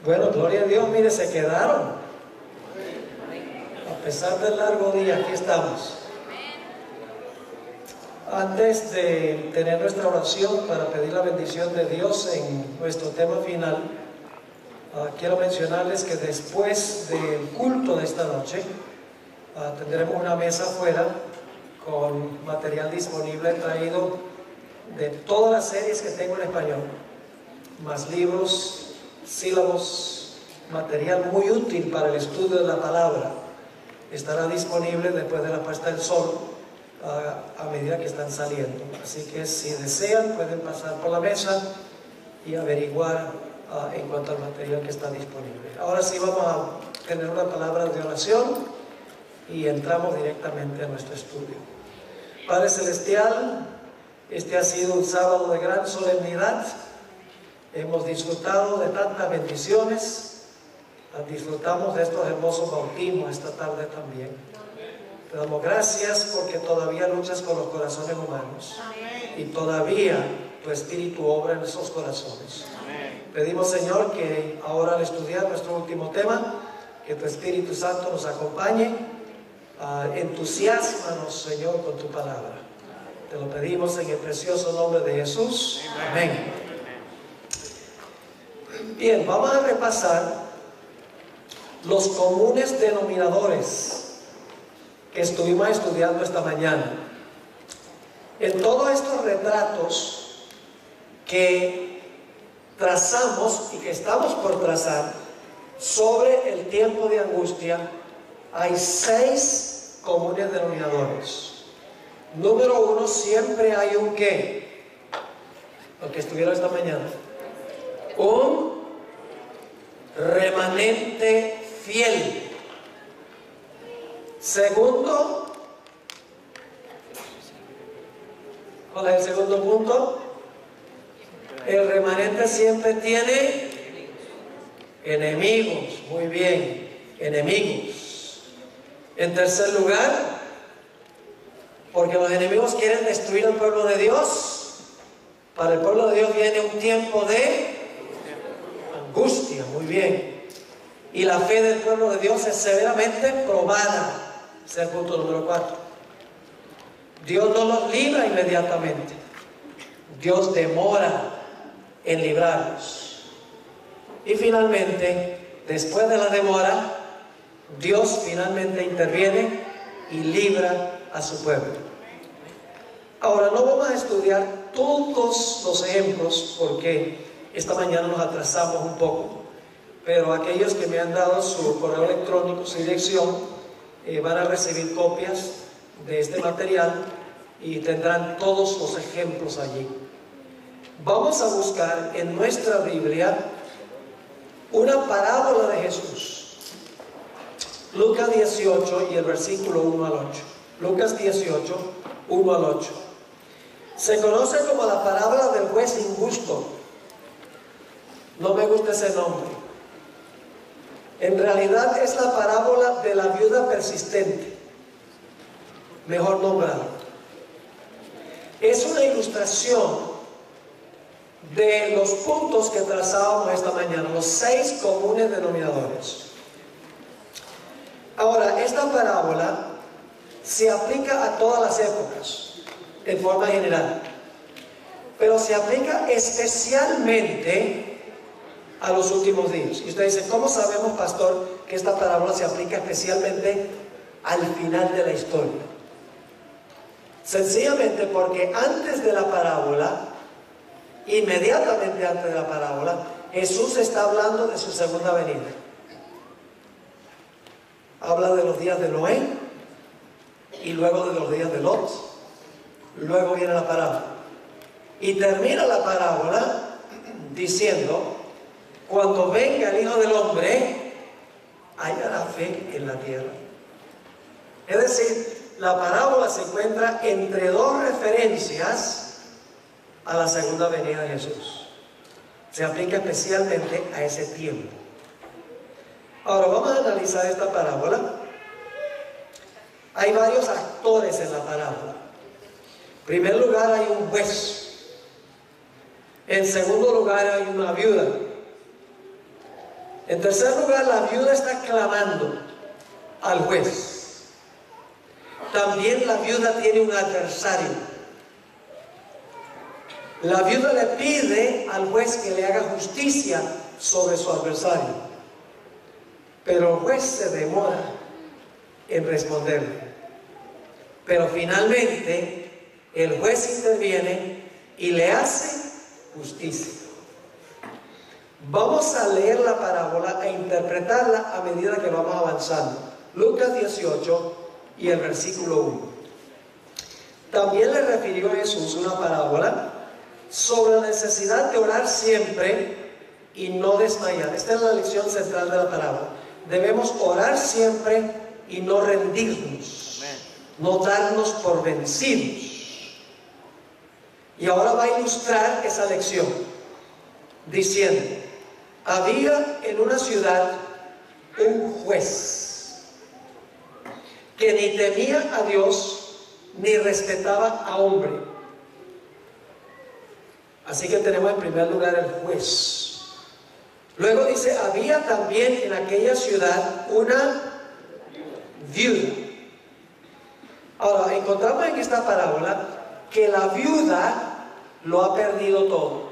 Bueno, gloria a Dios, mire, se quedaron. A pesar del largo día, aquí estamos. Antes de tener nuestra oración para pedir la bendición de Dios en nuestro tema final, quiero mencionarles que después del culto de esta noche, tendremos una mesa afuera con material disponible traído de todas las series que tengo en español, más libros, sílabos, material muy útil para el estudio de la palabra. Estará disponible después de la puesta del sol a medida que están saliendo. Así que si desean pueden pasar por la mesa y averiguar en cuanto al material que está disponible. Ahora sí vamos a tener una palabra de oración y entramos directamente a nuestro estudio. Padre Celestial, este ha sido un sábado de gran solemnidad. Hemos disfrutado de tantas bendiciones, disfrutamos de estos hermosos bautismos esta tarde también. Te damos gracias porque todavía luchas con los corazones humanos. Amén. Y todavía tu Espíritu obra en esos corazones. Amén. Pedimos, Señor, que ahora al estudiar nuestro último tema, que tu Espíritu Santo nos acompañe. Entusiásmanos, Señor, con tu palabra. Te lo pedimos en el precioso nombre de Jesús. Amén. Bien, vamos a repasar los comunes denominadores que estuvimos estudiando esta mañana. En todos estos retratos que trazamos y que estamos por trazar sobre el tiempo de angustia, hay 6 comunes denominadores. Número 1, siempre hay un ¿qué? Lo que estuvieron esta mañana. Un remanente fiel. Segundo, ¿cuál es el segundo punto? El remanente siempre tiene enemigos. Muy bien, enemigos. En tercer lugar, porque los enemigos quieren destruir al pueblo de Dios, para el pueblo de Dios viene un tiempo de angustia. Muy bien. Y la fe del pueblo de Dios es severamente probada. Ese es el punto número 4. Dios no los libra inmediatamente. Dios demora en librarlos. Y finalmente, después de la demora, Dios finalmente interviene y libra a su pueblo. Ahora no vamos a estudiar todos los ejemplos porque esta mañana nos atrasamos un poco, pero aquellos que me han dado su correo electrónico, su dirección, van a recibir copias de este material y tendrán todos los ejemplos allí. Vamos a buscar en nuestra Biblia una parábola de Jesús. Lucas 18 y el versículo 1 al 8. Lucas 18, 1 al 8. Se conoce como la parábola del juez injusto. No me gusta ese nombre. En realidad es la parábola de la viuda persistente, mejor nombrada. Es una ilustración de los puntos que trazábamos esta mañana, los 6 comunes denominadores. Ahora, esta parábola se aplica a todas las épocas, en forma general, pero se aplica especialmente a los últimos días. Y usted dice, ¿cómo sabemos, pastor, que esta parábola se aplica especialmente al final de la historia? Sencillamente porque antes de la parábola, inmediatamente antes de la parábola, Jesús está hablando de su segunda venida. Habla de los días de Noé y luego de los días de Lot. Luego viene la parábola y termina la parábola diciendo: cuando venga el Hijo del Hombre, hallará fe en la tierra. Es decir, la parábola se encuentra entre 2 referencias a la segunda venida de Jesús. Se aplica especialmente a ese tiempo. Ahora vamos a analizar esta parábola. Hay varios actores en la parábola. En primer lugar hay un juez. En segundo lugar hay una viuda. En tercer lugar, la viuda está clamando al juez. También la viuda tiene un adversario. La viuda le pide al juez que le haga justicia sobre su adversario, pero el juez se demora en responderle. Pero finalmente el juez interviene y le hace justicia. Vamos a leer la parábola e interpretarla a medida que vamos avanzando. Lucas 18 y el versículo 1. También le refirió Jesús una parábola sobre la necesidad de orar siempre y no desmayar. Esta es la lección central de la parábola. Debemos orar siempre y no rendirnos, no darnos por vencidos. Y ahora va a ilustrar esa lección diciendo: había en una ciudad un juez que ni temía a Dios ni respetaba a hombre. Así que tenemos en primer lugar el juez. Luego dice: había también en aquella ciudad una viuda. Ahora, encontramos en esta parábola que la viuda lo ha perdido todo.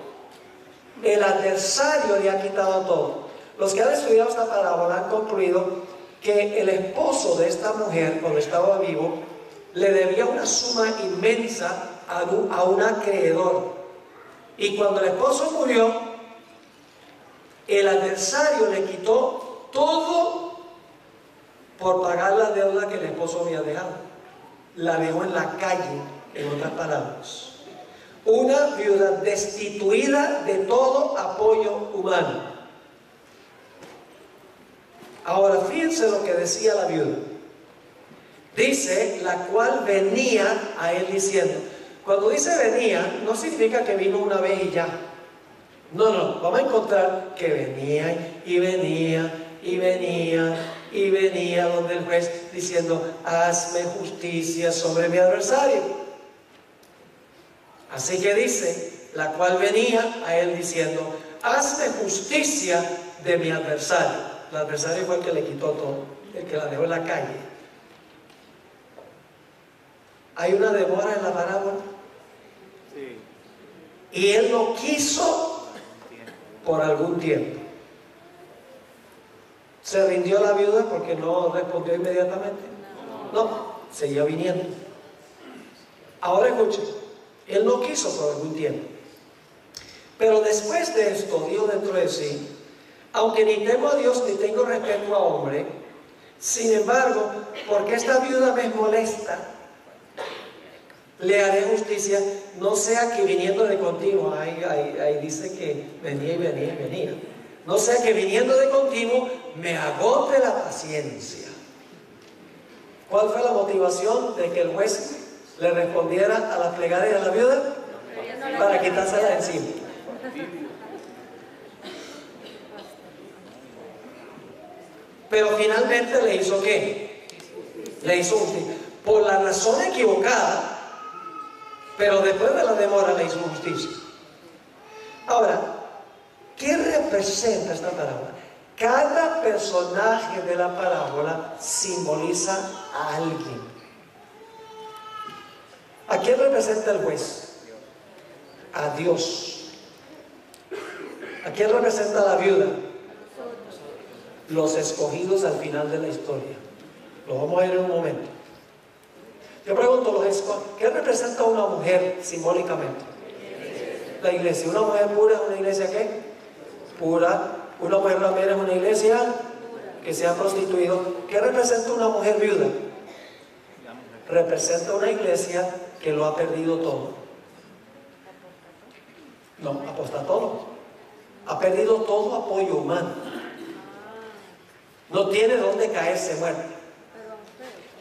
El adversario le ha quitado todo. Los que han estudiado esta parábola han concluido que el esposo de esta mujer, cuando estaba vivo, le debía una suma inmensa a un acreedor. Y cuando el esposo murió, el adversario le quitó todo por pagar la deuda que el esposo había dejado. La dejó en la calle, en otras palabras. Una viuda destituida de todo apoyo humano. Ahora fíjense lo que decía la viuda. Dice: la cual venía a él diciendo. Cuando dice venía, no significa que vino una vez y ya. No, vamos a encontrar que venía y venía y venía y venía donde el juez diciendo: hazme justicia sobre mi adversario. Así que dice: la cual venía a él diciendo: hazme justicia de mi adversario. El adversario fue el que le quitó todo, el que la dejó en la calle. Hay una demora en la parábola. Sí. Y él no quiso por algún tiempo. ¿Se rindió la viuda porque no respondió inmediatamente? No, seguía viniendo. Ahora escuchen, él no quiso por algún tiempo. Pero después de esto, dijo dentro de sí: aunque ni temo a Dios ni tengo respeto a hombre, sin embargo, porque esta viuda me molesta, le haré justicia, no sea que viniendo de continuo, ahí dice que venía y venía y venía, no sea que viniendo de continuo me agote la paciencia. ¿Cuál fue la motivación de que el juez le respondiera a las plegarias de la viuda? Para quitársela de encima. Pero finalmente le hizo ¿qué? Le hizo justicia. Por la razón equivocada, pero después de la demora le hizo justicia. Ahora, ¿qué representa esta parábola? Cada personaje de la parábola simboliza a alguien. ¿A quién representa el juez? A Dios. ¿A quién representa la viuda? Los escogidos al final de la historia. Lo vamos a ver en un momento. Yo pregunto, ¿qué representa una mujer simbólicamente? La iglesia. ¿Una mujer pura es una iglesia qué? Pura. ¿Una mujer ramera es una iglesia que se ha prostituido? ¿Qué representa una mujer viuda? Representa una iglesia que lo ha perdido todo. No, apostató. Ha perdido todo apoyo humano. No tiene dónde caerse muerta.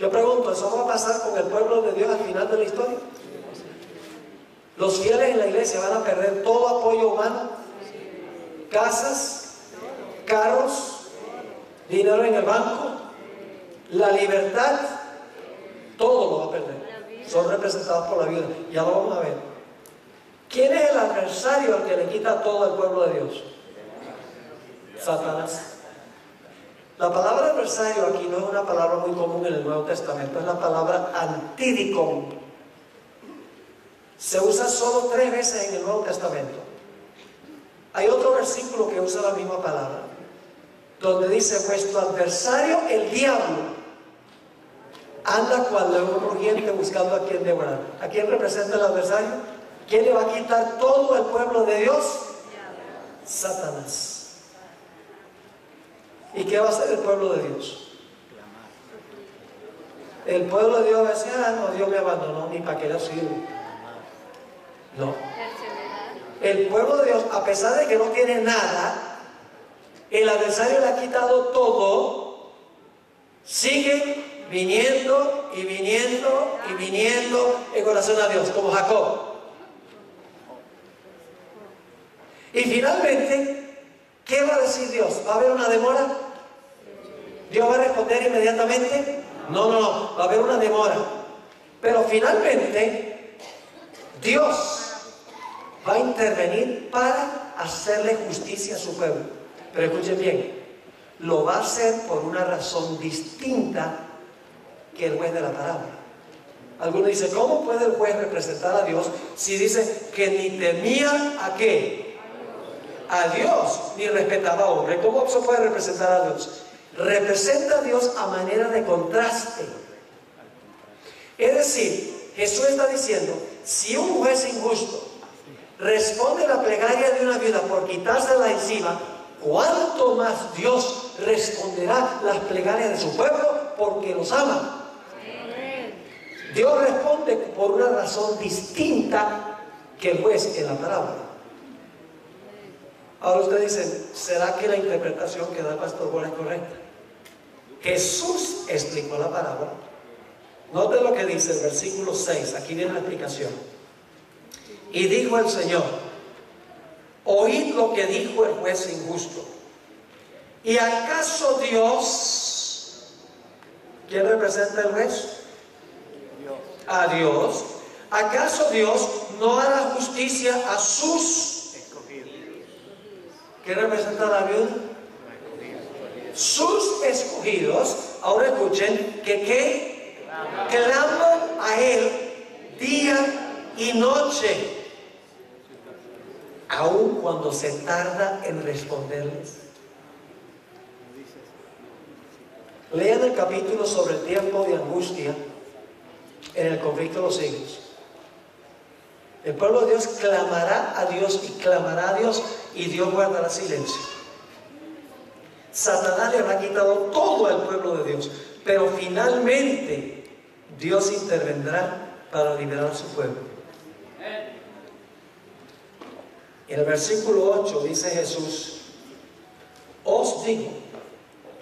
Yo pregunto, ¿eso va a pasar con el pueblo de Dios al final de la historia? Los fieles en la iglesia van a perder todo apoyo humano, casas, carros, dinero en el banco, la libertad, todo lo va a perder. Son representados por la viuda. Ya lo vamos a ver. ¿Quién es el adversario al que le quita todo al pueblo de Dios? Satanás. La palabra adversario aquí no es una palabra muy común en el Nuevo Testamento, es la palabra antidicon. Se usa solo 3 veces en el Nuevo Testamento. Hay otro versículo que usa la misma palabra, donde dice: vuestro adversario, el diablo, anda cual león rugiente buscando a quien devorar. ¿A quién representa el adversario? ¿Quién le va a quitar todo al pueblo de Dios? Satanás. ¿Y qué va a hacer el pueblo de Dios? El pueblo de Dios va a decir: ah, no, Dios me abandonó, ni para qué le sirvo. No. El pueblo de Dios, a pesar de que no tiene nada, el adversario le ha quitado todo, sigue viniendo y viniendo y viniendo en oración a Dios, como Jacob. Y finalmente, ¿qué va a decir Dios? ¿Va a haber una demora? ¿Dios va a responder inmediatamente? No, va a haber una demora. Pero finalmente, Dios va a intervenir para hacerle justicia a su pueblo. Pero escuchen bien, lo va a hacer por una razón distinta que el juez de la parábola. Algunos dicen: ¿cómo puede el juez representar a Dios si dice que ni temía a qué? A Dios, ni respetaba a hombre? ¿Cómo se puede representar a Dios? Representa a Dios a manera de contraste. Es decir, Jesús está diciendo: si un juez injusto responde la plegaria de una viuda por quitársela encima, ¿cuánto más Dios responderá las plegarias de su pueblo porque los ama? Dios responde por una razón distinta que el juez en la parábola. Ahora usted dice: ¿será que la interpretación que da el pastor Bola es correcta? Jesús explicó la parábola. Note lo que dice el versículo 6. Aquí viene la explicación. Y dijo el Señor: oíd lo que dijo el juez injusto. ¿Y acaso Dios? ¿Quién representa el juez? Dios. A Dios. ¿Acaso Dios no hará justicia a sus escogidos? ¿Qué representa la viuda? Sus escogidos. Ahora escuchen que claman a Él día y noche, aun cuando se tarda en responderles. Lean el capítulo sobre el tiempo de angustia en el conflicto de los siglos. El pueblo de Dios clamará a Dios y clamará a Dios, y Dios guardará silencio. Satanás le habrá quitado todo al pueblo de Dios, pero finalmente Dios intervendrá para liberar a su pueblo. En el versículo 8 dice Jesús: os digo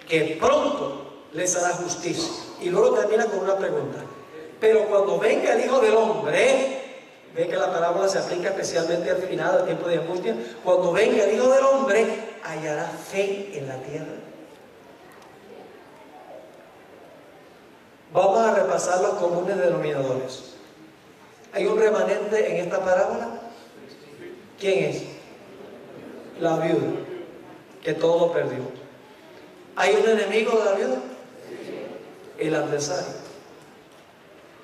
que pronto les hará justicia. Y luego termina con una pregunta: pero cuando venga el Hijo del Hombre, ve que la parábola se aplica especialmente al final del tiempo de angustia, cuando venga el Hijo del Hombre, hallará fe en la tierra. Vamos a repasar los comunes denominadores. ¿Hay un remanente en esta parábola? ¿Quién es? La viuda, que todo lo perdió. ¿Hay un enemigo de la viuda? El adversario.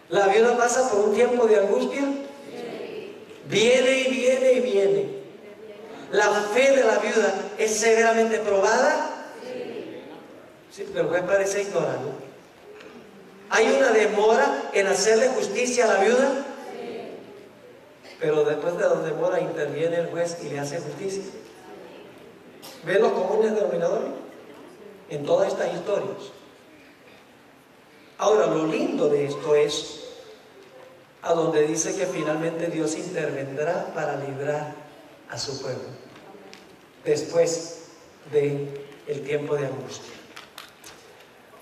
¿La viuda pasa por un tiempo de angustia? Viene y viene y viene. ¿La fe de la viuda es severamente probada? Sí, pero el juez parece ignorarlo. ¿Hay una demora en hacerle justicia a la viuda? Pero después de la demora interviene el juez y le hace justicia. ¿Ven los comunes denominadores en todas estas historias? Ahora, lo lindo de esto es a donde dice que finalmente Dios intervendrá para librar a su pueblo después del tiempo de angustia.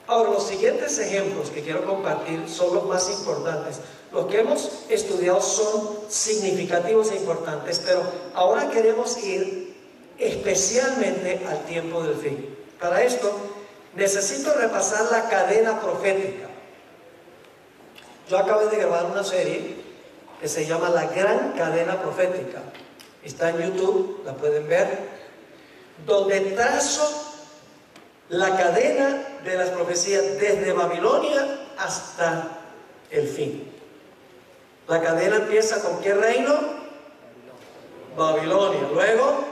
Ahora, los siguientes ejemplos que quiero compartir son los más importantes. Los que hemos estudiado son significativos e importantes, pero ahora queremos ir especialmente al tiempo del fin. Para esto, necesito repasar la cadena profética. Yo acabo de grabar una serie que se llama La Gran Cadena Profética. Está en YouTube, la pueden ver, donde trazo la cadena de las profecías desde Babilonia hasta el fin. La cadena empieza con ¿qué reino? Babilonia, luego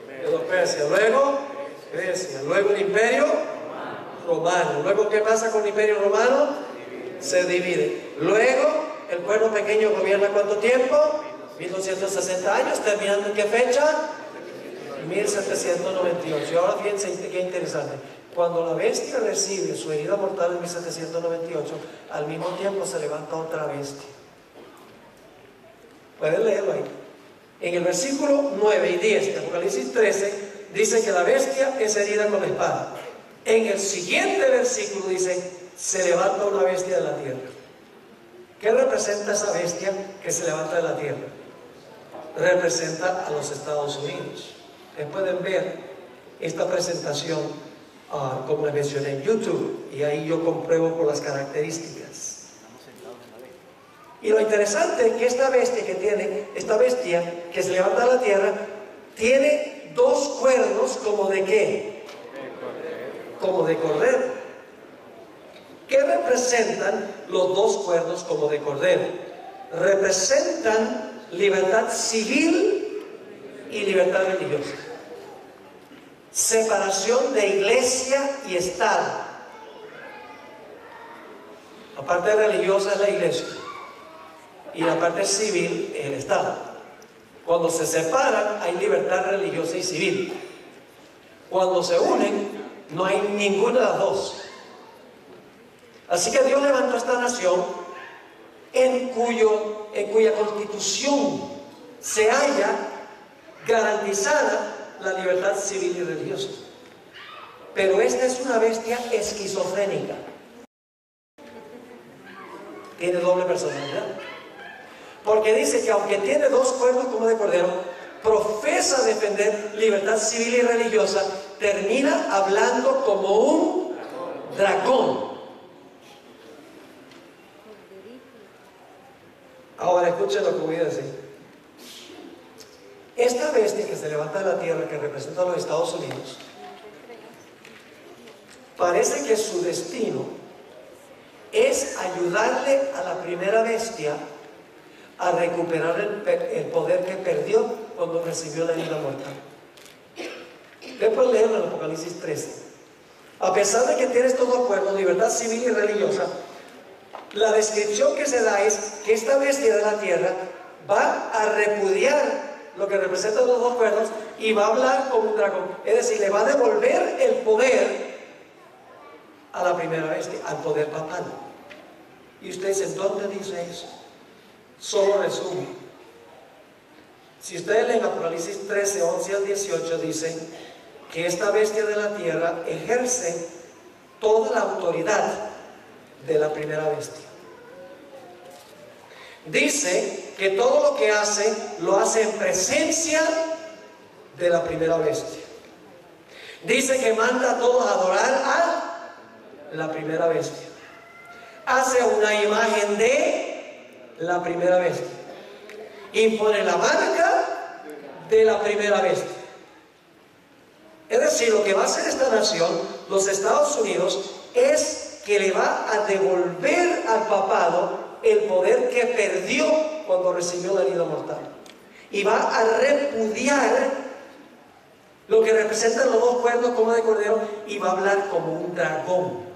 Medo-Persia, luego Grecia, luego el imperio romano. Luego, ¿qué pasa con el imperio romano? Se divide. Luego el pueblo pequeño gobierna ¿cuánto tiempo? 1260 años, terminando ¿en qué fecha? 1798. Y ahora fíjense qué interesante. Cuando la bestia recibe su herida mortal en 1798, al mismo tiempo se levanta otra bestia. Pueden leerlo ahí. En el versículo 9 y 10 de Apocalipsis 13 dice que la bestia es herida con la espada. En el siguiente versículo dice, se levanta una bestia de la tierra. ¿Qué representa esa bestia que se levanta de la tierra? Representa a los Estados Unidos. Ustedes pueden ver esta presentación, como les mencioné, en YouTube, y ahí yo compruebo por las características. Y lo interesante es que esta bestia que se levanta de la tierra, tiene dos cuernos como de ¿qué? Como de cordero. ¿Qué representan los dos cuernos como de cordero? Representan libertad civil y libertad religiosa. Separación de iglesia y Estado. La parte religiosa es la iglesia y la parte civil es el Estado. Cuando se separan hay libertad religiosa y civil. Cuando se unen no hay ninguna de las dos. Así que Dios levantó esta nación en cuya constitución se halla garantizada la libertad civil y religiosa. Pero esta es una bestia esquizofrénica. Tiene doble personalidad. Porque dice que aunque tiene dos cuernos como de cordero, profesa defender libertad civil y religiosa, termina hablando como un dragón. Ahora escúchenlo que voy a decir. Esta bestia que se levanta de la tierra, que representa a los Estados Unidos, parece que su destino es ayudarle a la primera bestia a recuperar el poder que perdió cuando recibió la herida mortal. Después leerlo en Apocalipsis 13. A pesar de que tiene estos dos cuernos, libertad civil y religiosa, la descripción que se da es que esta bestia de la tierra va a repudiar lo que representan los dos cuernos y va a hablar como un dragón. Es decir, le va a devolver el poder a la primera bestia, al poder papal. Y usted dice, ¿dónde dice eso? Solo resume. Si ustedes leen Apocalipsis 13, 11 al 18, dicen que esta bestia de la tierra ejerce toda la autoridad de la primera bestia. Dice que todo lo que hace, lo hace en presencia de la primera bestia. Dice que manda a todos a adorar a la primera bestia. Hace una imagen de la primera bestia. Impone la marca de la primera bestia. Es decir, lo que va a hacer esta nación, los Estados Unidos, es que le va a devolver al papado el poder que perdió cuando recibió la herida mortal. Y va a repudiar lo que representan los dos cuernos como de cordero y va a hablar como un dragón.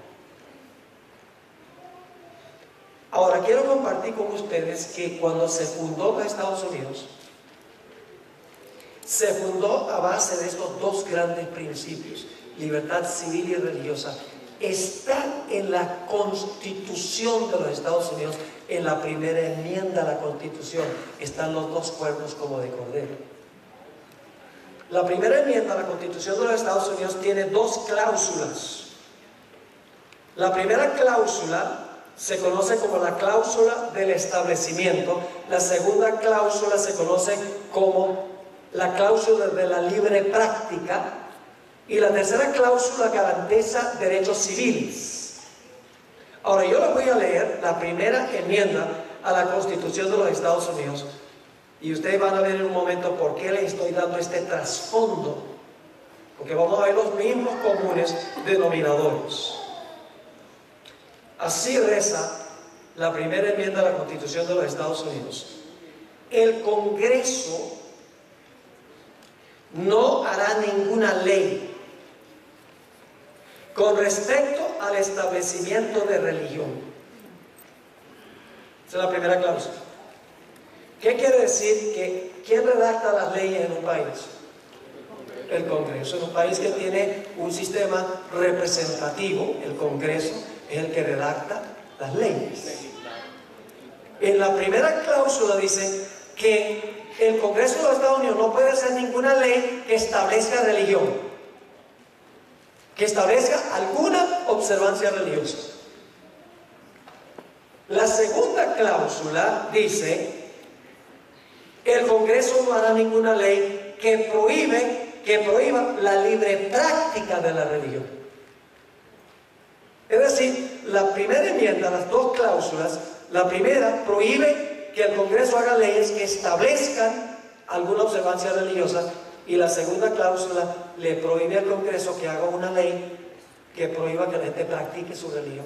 Ahora quiero compartir con ustedes que cuando se fundó los Estados Unidos, se fundó a base de estos dos grandes principios, libertad civil y religiosa. Está en la Constitución de los Estados Unidos, en la primera enmienda a la Constitución, están los dos cuernos como de cordero. La primera enmienda a la Constitución de los Estados Unidos tiene dos cláusulas. La primera cláusula se conoce como la cláusula del establecimiento. La segunda cláusula se conoce como la cláusula de la libre práctica. Y la tercera cláusula garantiza derechos civiles. Ahora yo les voy a leer la primera enmienda a la Constitución de los Estados Unidos. Y ustedes van a ver en un momento por qué les estoy dando este trasfondo porque vamos a ver los mismos comunes denominadores. Así reza la primera enmienda a la Constitución de los Estados Unidos. El Congreso no hará ninguna ley con respecto al establecimiento de religión. Esa es la primera cláusula. ¿Qué quiere decir? Que ¿quién redacta las leyes en un país? El Congreso. En un país que tiene un sistema representativo, el Congreso es el que redacta las leyes. En la primera cláusula dice que el Congreso de los Estados Unidos no puede hacer ninguna ley que establezca religión, que establezca alguna observancia religiosa. La segunda cláusula dice: el Congreso no hará ninguna ley que prohíba la libre práctica de la religión. Es decir, la primera enmienda, las dos cláusulas, la primera prohíbe que el Congreso haga leyes que establezcan alguna observancia religiosa, y la segunda cláusula le prohíbe al Congreso que haga una ley que prohíba que la gente practique su religión.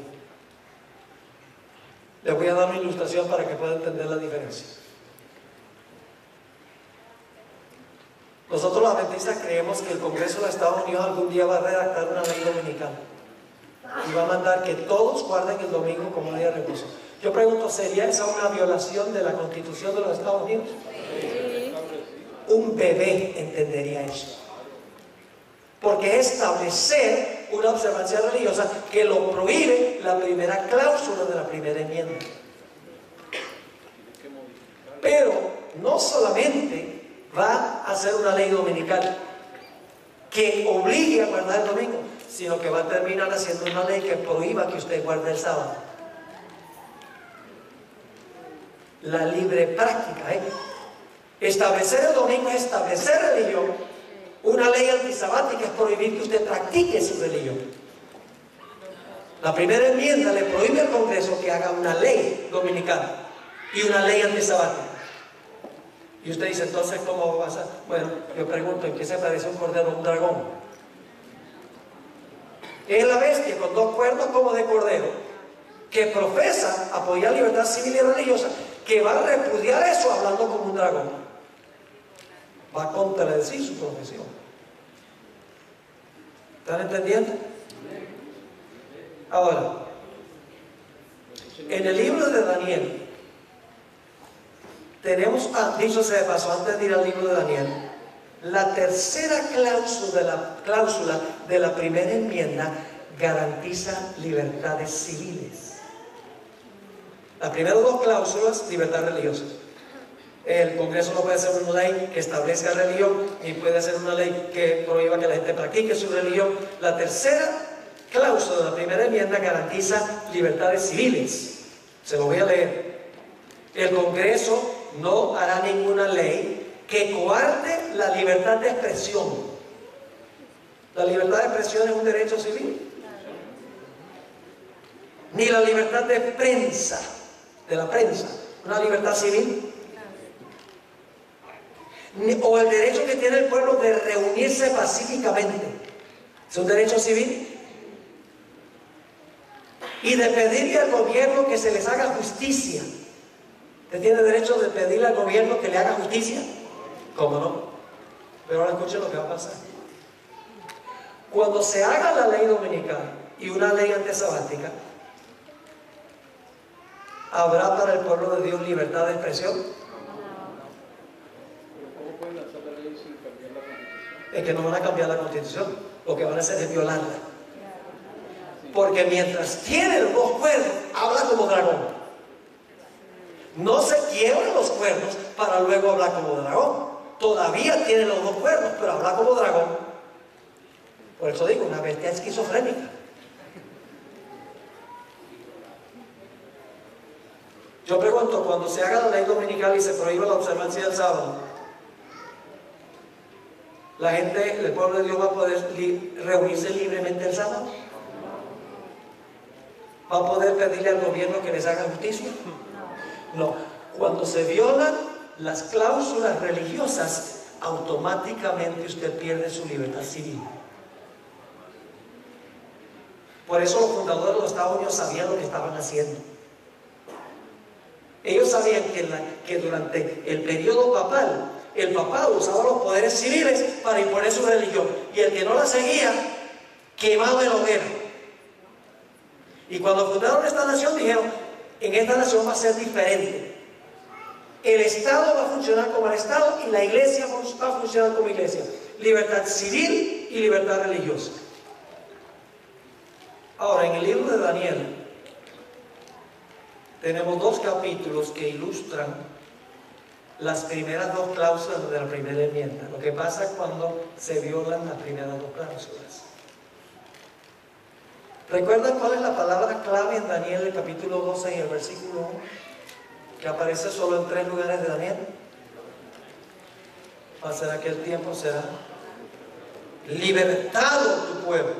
Les voy a dar una ilustración para que puedan entender la diferencia. Nosotros los adventistas creemos que el Congreso de los Estados Unidos algún día va a redactar una ley dominical y va a mandar que todos guarden el domingo como día de reposo. Yo pregunto, ¿sería esa una violación de la Constitución de los Estados Unidos? Sí. Un bebé entendería eso, porque es establecer una observancia religiosa que lo prohíbe la primera cláusula de la primera enmienda. Pero no solamente va a ser una ley dominical que obligue a guardar el domingo, sino que va a terminar haciendo una ley que prohíba que usted guarde el sábado. La libre práctica, establecer el domingo es establecer religión. Una ley antisabática es prohibir que usted practique su religión. La primera enmienda le prohíbe al Congreso que haga una ley dominical y una ley antisabática. Y usted dice, entonces, ¿cómo va a ser? Bueno, yo pregunto, ¿en qué se parece un cordero a un dragón? Es la bestia con dos cuernos como de cordero, que profesa apoyar libertad civil y religiosa, que va a repudiar eso hablando como un dragón. Va a contradecir su profesión. ¿Están entendiendo? Ahora, en el libro de Daniel tenemos, dicho sea de paso, antes de ir al libro de Daniel, la tercera cláusula de la primera enmienda garantiza libertades civiles. Las primeras dos cláusulas, libertad religiosa. El Congreso no puede hacer una ley que establezca religión, ni puede hacer una ley que prohíba que la gente practique su religión. La tercera cláusula de la primera enmienda garantiza libertades civiles. Se lo voy a leer. El Congreso no hará ninguna ley que coarte la libertad de expresión. La libertad de expresión es un derecho civil. Ni la libertad de prensa, de la prensa, una libertad civil. O el derecho que tiene el pueblo de reunirse pacíficamente, es un derecho civil. Y de pedirle al gobierno que se les haga justicia. ¿Usted tiene derecho de pedirle al gobierno que le haga justicia? ¿Cómo no? Pero ahora escuchen lo que va a pasar. Cuando se haga la ley dominical y una ley antisabática, ¿habrá para el pueblo de Dios libertad de expresión? ¿Cómo pueden hacer la ley sin cambiar la Constitución? Es que no van a cambiar la Constitución, lo que van a hacer es violarla. Porque mientras tiene los dos cuernos, habla como dragón. No se quiebran los cuernos para luego hablar como dragón. Todavía tiene los dos cuernos, pero habla como dragón. Por eso digo, una bestia esquizofrénica. Yo pregunto, cuando se haga la ley dominical y se prohíba la observancia del sábado, ¿la gente, el pueblo de Dios va a poder reunirse libremente el sábado? ¿Va a poder pedirle al gobierno que les haga justicia? No. Cuando se violan las cláusulas religiosas, automáticamente usted pierde su libertad civil. Por eso los fundadores de los Estados Unidos sabían lo que estaban haciendo. Ellos sabían que durante el periodo papal, el papado usaba los poderes civiles para imponer su religión, y el que no la seguía, quemado en hoguera. Y cuando fundaron esta nación, dijeron: en esta nación va a ser diferente. El Estado va a funcionar como el Estado y la iglesia va a funcionar como iglesia. Libertad civil y libertad religiosa. Ahora, en el libro de Daniel tenemos 2 capítulos que ilustran las primeras 2 cláusulas de la primera enmienda. Lo que pasa cuando se violan las primeras 2 cláusulas. ¿Recuerdan cuál es la palabra clave en Daniel, el capítulo 12 y el versículo 1? Que aparece solo en 3 lugares de Daniel. Pasará aquel tiempo, será libertado tu pueblo,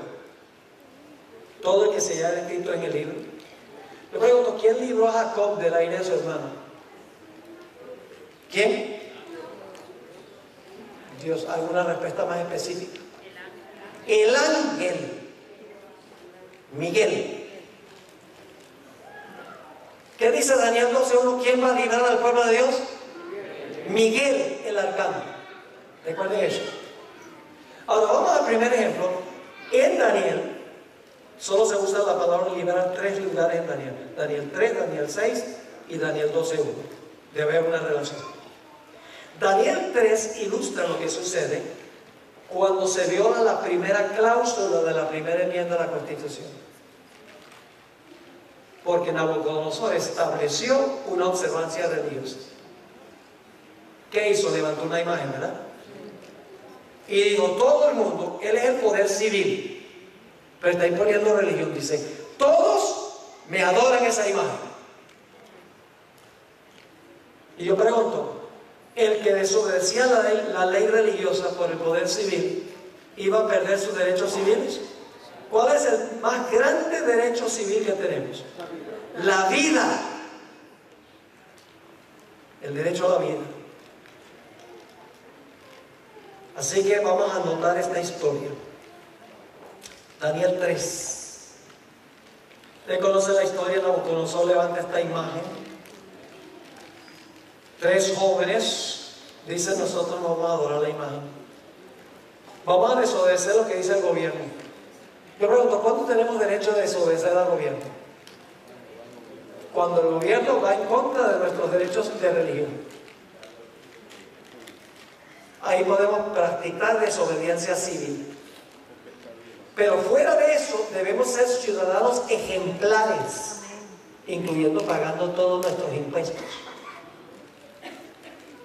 todo el que se haya escrito en el libro. Yo pregunto: ¿quién libró a Jacob de la ira de su hermano? ¿Quién? Dios. ¿Alguna respuesta más específica? El ángel Miguel. ¿Qué dice Daniel 12:1? ¿Quién va a librar al pueblo de Dios? Miguel, el arcángel. Recuerden eso. Ahora vamos al primer ejemplo. En Daniel solo se usa la palabra liberar 3 lugares en Daniel. Daniel 3, Daniel 6 y Daniel 12:1. Debe haber una relación. Daniel 3 ilustra lo que sucede cuando se viola la primera cláusula de la primera enmienda de la Constitución. Porque Nabucodonosor estableció una observancia religiosa. ¿Qué hizo? Levantó una imagen, ¿verdad? Y dijo: todo el mundo, él es el poder civil, pero está imponiendo religión. Dice: todos me adoran esa imagen. Y yo pregunto: el que desobedecía la ley religiosa por el poder civil, ¿iba a perder sus derechos civiles? ¿Cuál es el más grande derecho civil que tenemos? La vida. El derecho a la vida. Así que vamos a anotar esta historia. Daniel 3. Usted conoce la historia. Nabucodonosor levanta esta imagen. 3 jóvenes dicen: nosotros no vamos a adorar la imagen, vamos a desobedecer lo que dice el gobierno. Yo pregunto: ¿cuándo tenemos derecho a desobedecer al gobierno? Cuando el gobierno va en contra de nuestros derechos de religión. Ahí podemos practicar desobediencia civil. Pero fuera de eso, debemos ser ciudadanos ejemplares, incluyendo pagando todos nuestros impuestos.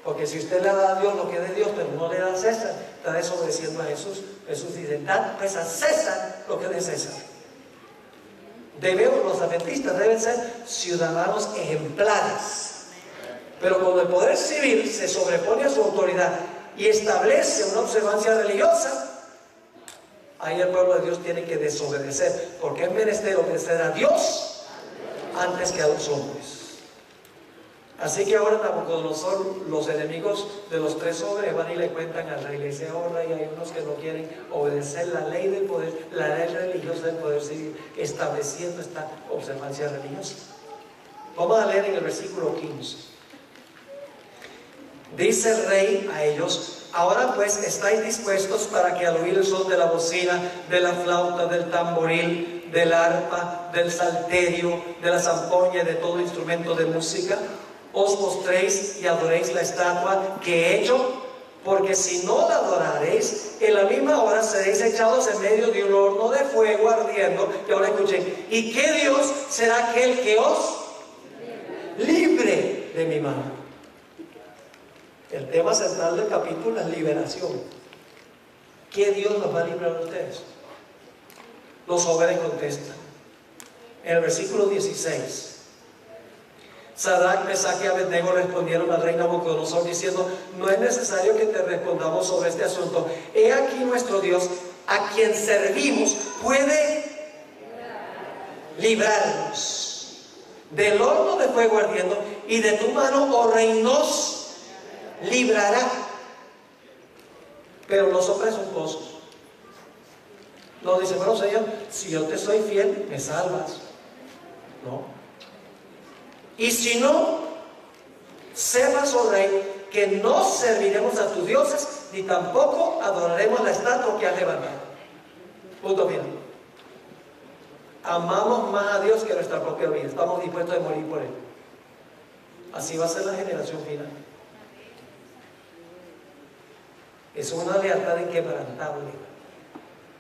Porque si usted le da a Dios lo que es de Dios, pero no le da a César, está desobedeciendo a Jesús. Jesús dice: dad pues a César lo que es de César. Los adventistas deben ser ciudadanos ejemplares. Pero cuando el poder civil se sobrepone a su autoridad y establece una observancia religiosa, ahí el pueblo de Dios tiene que desobedecer, porque es menester obedecer a Dios antes que a los hombres. Así que ahora Nabucodonosor, los enemigos de los 3 hombres van y le cuentan al rey, le dice: ahora, y hay unos que no quieren obedecer la ley del poder, la ley religiosa del poder civil, estableciendo esta observancia religiosa. Vamos a leer en el versículo 15. Dice el rey a ellos: ahora pues estáis dispuestos para que al oír el son de la bocina, de la flauta, del tamboril, del arpa, del salterio, de la zampoña y de todo instrumento de música, os postréis y adoréis la estatua que he hecho, porque si no la adoraréis, en la misma hora seréis echados en medio de un horno de fuego ardiendo. Y ahora escuchen: ¿y qué Dios será aquel que os libre de mi mano? El tema central del capítulo es liberación. ¿Qué Dios nos va a librar a ustedes? Los jóvenes contestan en el versículo 16: Sadrach, Mesach y Abednego respondieron al rey Nabucodonosor diciendo: no es necesario que te respondamos sobre este asunto. He aquí nuestro Dios, a quien servimos, puede librarnos del horno de fuego ardiendo, y de tu mano, oh rey, nos librará. Pero los hombres son presuntuosos No dice, bueno Señor, si yo te soy fiel, me salvas. No. Y si no, sepas, oh rey, que no serviremos a tus dioses, ni tampoco adoraremos la estatua que has levantado. Punto final. Amamos más a Dios que nuestra propia vida. Estamos dispuestos a morir por Él. Así va a ser la generación final. Es una lealtad inquebrantable,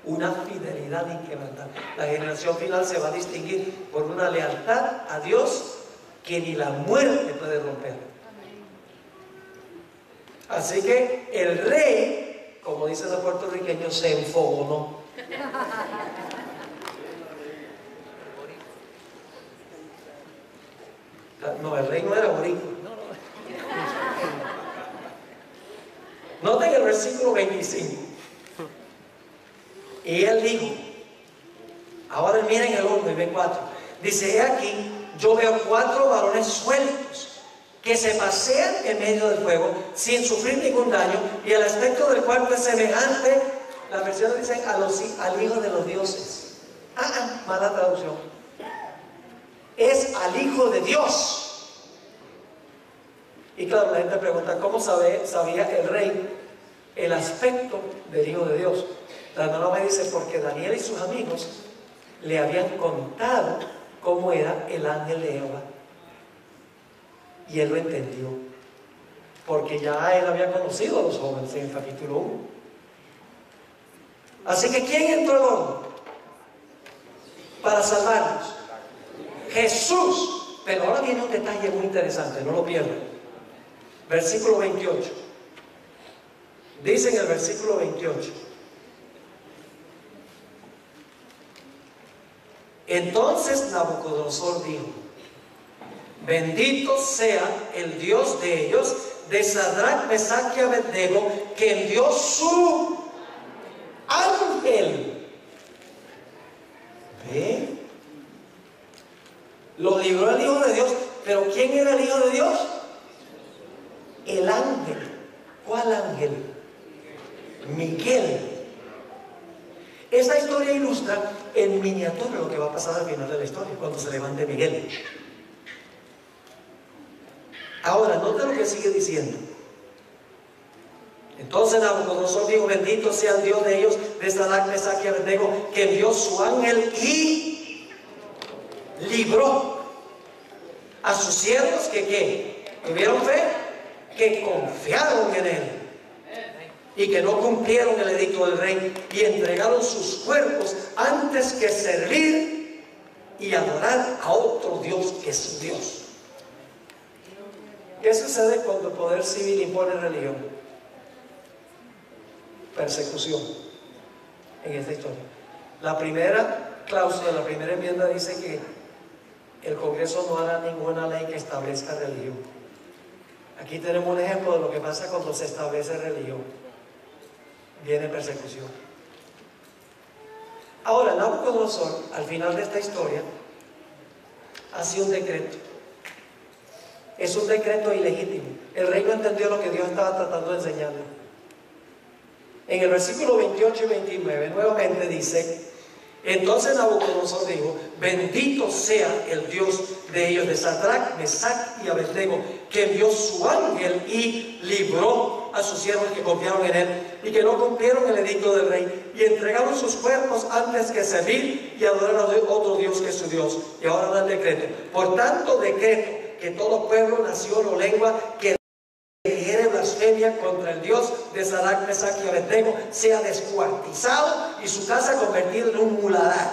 una fidelidad inquebrantable. La generación final se va a distinguir por una lealtad a Dios que ni la muerte puede romper. Así que el rey, como dicen los puertorriqueños, se enfogonó. No, el rey no era boricua. Noten el versículo 25. Y él dijo, ahora miren el 1 y ve 4. Dice, he aquí, yo veo 4 varones sueltos que se pasean en medio del fuego sin sufrir ningún daño, y el aspecto del cuerpo es semejante, las versiones dicen, al hijo de los dioses. Mala traducción. Es al hijo de Dios. Y claro, la gente pregunta, ¿cómo sabía el rey el aspecto del hijo de Dios? La hermana me dice, porque Daniel y sus amigos le habían contado cómo era el ángel de Jehová. Y él lo entendió, porque ya él había conocido a los jóvenes en el capítulo 1. Así que ¿quién entró al horno para salvarnos? Jesús. Pero ahora viene un detalle muy interesante, no lo pierdan. Versículo 28. Dice en el versículo 28: entonces Nabucodonosor dijo, bendito sea el Dios de ellos, de Sadrach, Mesach y Abednego, que envió su ángel. ¿Ve? Lo libró el Hijo de Dios. ¿Pero quién era el Hijo de Dios? El ángel. ¿Cuál ángel? Miguel. Esa historia ilustra en miniatura lo que va a pasar al final de la historia, cuando se levante Miguel. Ahora, note lo que sigue diciendo. Entonces Nabucodonosor dijo, bendito sea el Dios de ellos, de Sadrach, Mesach y Abednego, que envió su ángel y libró a sus siervos que tuvieron fe, que confiaron en él y que no cumplieron el edicto del rey y entregaron sus cuerpos antes que servir y adorar a otro Dios que es su Dios. ¿Qué sucede cuando el poder civil impone religión? Persecución en esta historia. La primera cláusula, la primera enmienda dice que el Congreso no hará ninguna ley que establezca religión. Aquí tenemos un ejemplo de lo que pasa cuando se establece religión. Viene persecución. Ahora, Nabucodonosor, al final de esta historia, hace un decreto. Es un decreto ilegítimo. El rey no entendió lo que Dios estaba tratando de enseñarle. En el versículo 28 y 29 nuevamente dice, entonces Nabucodonosor dijo, bendito sea el Dios de ellos, de Sadrach, Mesach y Abednego, que envió su ángel y libró a sus siervos que confiaron en él y que no cumplieron el edicto del rey y entregaron sus cuerpos antes que servir y adorar a otro Dios que es su Dios. Y ahora da el decreto. Por tanto decreto que todo pueblo, nación o lengua que dijere blasfemia contra el Dios de Sadrach, Mesach y Abednego sea descuartizado y su casa convertida en un muladar,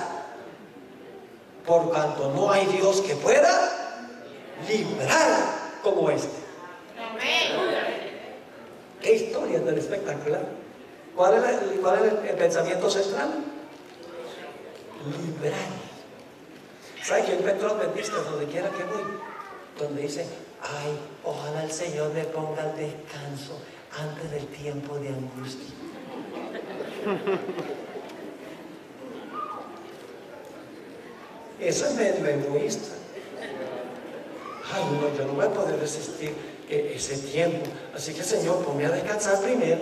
por cuanto no hay Dios que pueda librar como este. ¿Qué historia tan espectacular? ¿Cuál es el pensamiento central? Librar. ¿Sabe que yo encuentro adventistas donde quiera que voy? Donde dicen, ay, ojalá el Señor me ponga el descanso antes del tiempo de angustia. Eso es medio egoísta. Ay, no, yo no voy a poder resistir ese tiempo. Así que, Señor, ponme a descansar primero.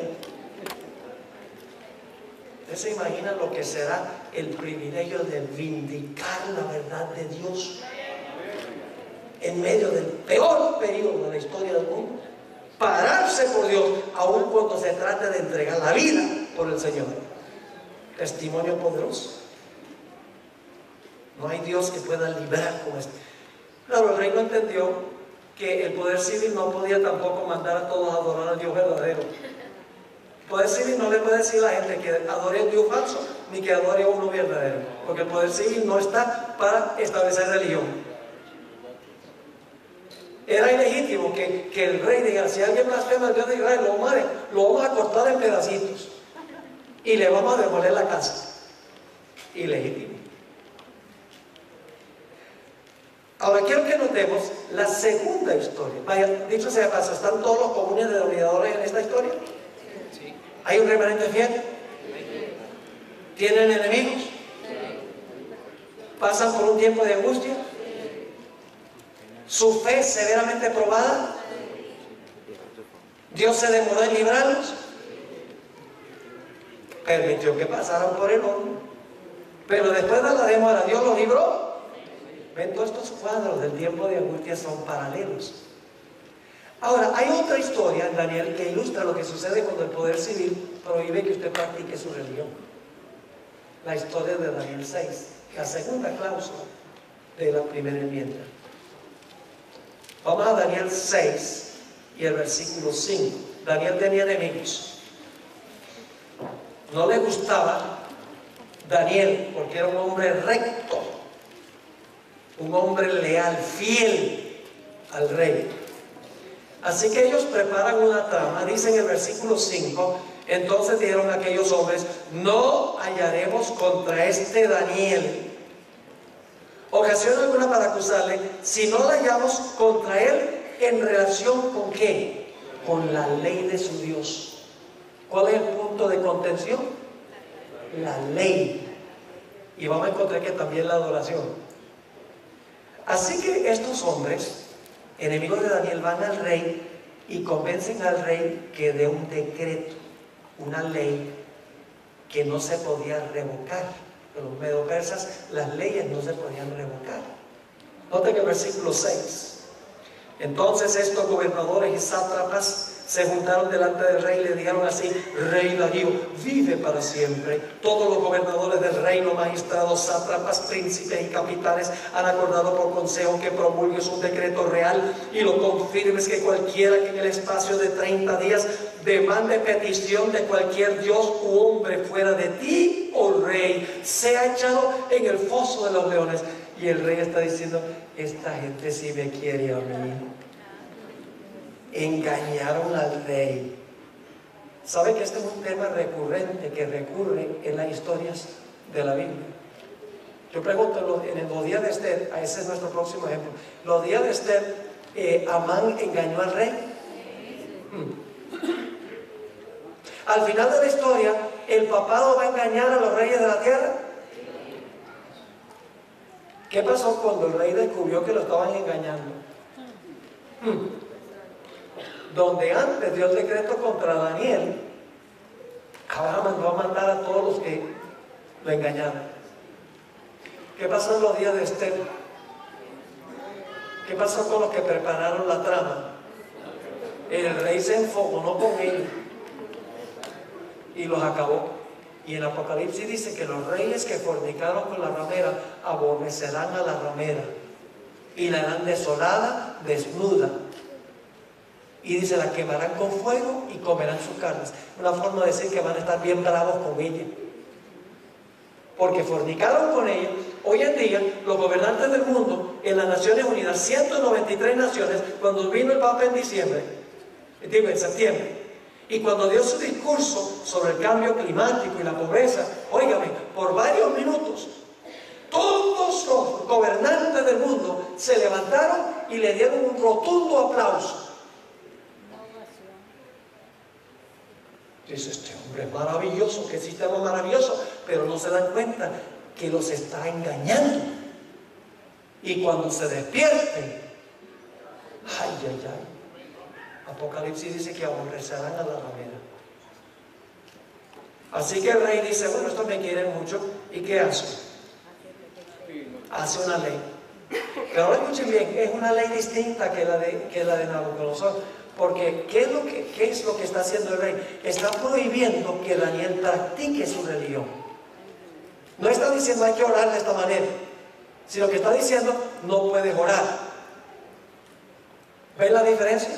¿Ustedes se imaginan lo que será el privilegio de vindicar la verdad de Dios en medio del peor periodo de la historia del mundo. Pararse por Dios, aun cuando se trate de entregar la vida por el Señor. Testimonio poderoso. No hay Dios que pueda librar como este. Claro, el rey no entendió que el poder civil no podía tampoco mandar a todos a adorar al Dios verdadero. El poder civil no le puede decir a la gente que adore a un Dios falso, ni que adore a uno verdadero, porque el poder civil no está para establecer religión. Era ilegítimo que el rey dijera: si alguien blasfema al Dios de Israel, lo vamos a cortar en pedacitos y le vamos a demoler la casa. Ilegítimo. Ahora quiero que notemos la segunda historia. Vaya, dicho sea de paso, ¿están todos los comunes denominadores en esta historia? Sí. ¿Hay un remanente fiel? ¿Tienen enemigos? ¿Pasan por un tiempo de angustia? ¿Su fe severamente probada? ¿Dios se demoró en librarlos? Permitió que pasaran por el horno, pero después de la demora, ¿Dios los libró? Ven, todos estos cuadros del tiempo de angustia son paralelos. Ahora, hay otra historia en Daniel que ilustra lo que sucede cuando el poder civil prohíbe que usted practique su religión. La historia de Daniel 6, la segunda cláusula de la primera enmienda. Vamos a Daniel 6 y el versículo 5. Daniel tenía enemigos. No le gustaba Daniel porque era un hombre recto, un hombre leal, fiel al rey. Así que ellos preparan una trama. Dice en el versículo 5: entonces dijeron aquellos hombres: no hallaremos contra este Daniel ocasión alguna para acusarle, si no la hallamos contra él en relación con ¿qué? Con la ley de su Dios. ¿Cuál es el punto de contención? La ley. Y vamos a encontrar que también la adoración. Así que estos hombres, enemigos de Daniel, van al rey y convencen al rey que dé un decreto, una ley que no se podía revocar. De los medo-persas, las leyes no se podían revocar. Noten el versículo 6. Entonces estos gobernadores y sátrapas se juntaron delante del rey y le dijeron así: Rey Darío, vive para siempre. Todos los gobernadores del reino, magistrados, sátrapas, príncipes y capitanes han acordado por consejo que promulgues un decreto real y lo confirmes, que cualquiera que en el espacio de 30 días demande petición de cualquier dios u hombre fuera de ti, oh rey, sea echado en el foso de los leones. Y el rey está diciendo: esta gente sí me quiere a mí. Engañaron al rey. ¿Sabe que este es un tema recurrente que recurre en las historias de la Biblia? Yo pregunto, en los días de Esther, ese es nuestro próximo ejemplo. Los días de Esther, Amán engañó al rey. Al final de la historia, ¿el papado va a engañar a los reyes de la tierra? ¿Qué pasó cuando el rey descubrió que lo estaban engañando? Donde antes dio el decreto contra Daniel, ahora mandó a matar a todos los que lo engañaron. ¿Qué pasó en los días de Esther? ¿Qué pasó con los que prepararon la trama? El rey se enfogonó con ellos y los acabó. Y en Apocalipsis dice que los reyes que fornicaron con la ramera aborrecerán a la ramera y la harán desolada, desnuda. Y dice: la quemarán con fuego y comerán sus carnes. Una forma de decir que van a estar bien bravos con ella, porque fornicaron con ella. Hoy en día los gobernantes del mundo en las Naciones Unidas, 193 naciones, cuando vino el Papa en septiembre, y cuando dio su discurso sobre el cambio climático y la pobreza, óigame, por varios minutos todos los gobernantes del mundo se levantaron y le dieron un rotundo aplauso. Dice: este hombre es maravilloso, qué sistema maravilloso, pero no se dan cuenta que los está engañando. Y cuando se despierten, ay, ay, ay, Apocalipsis dice que aborrecerán a la ramera. Así que el rey dice: bueno, estos me quieren mucho, ¿Y qué hace? Hace una ley. Pero ahora escuchen bien, es una ley distinta que la de Nabucodonosor. Porque ¿qué es lo que está haciendo el rey? Está prohibiendo que Daniel practique su religión. No está diciendo hay que orar de esta manera, sino que está diciendo no puedes orar. ¿Ven la diferencia?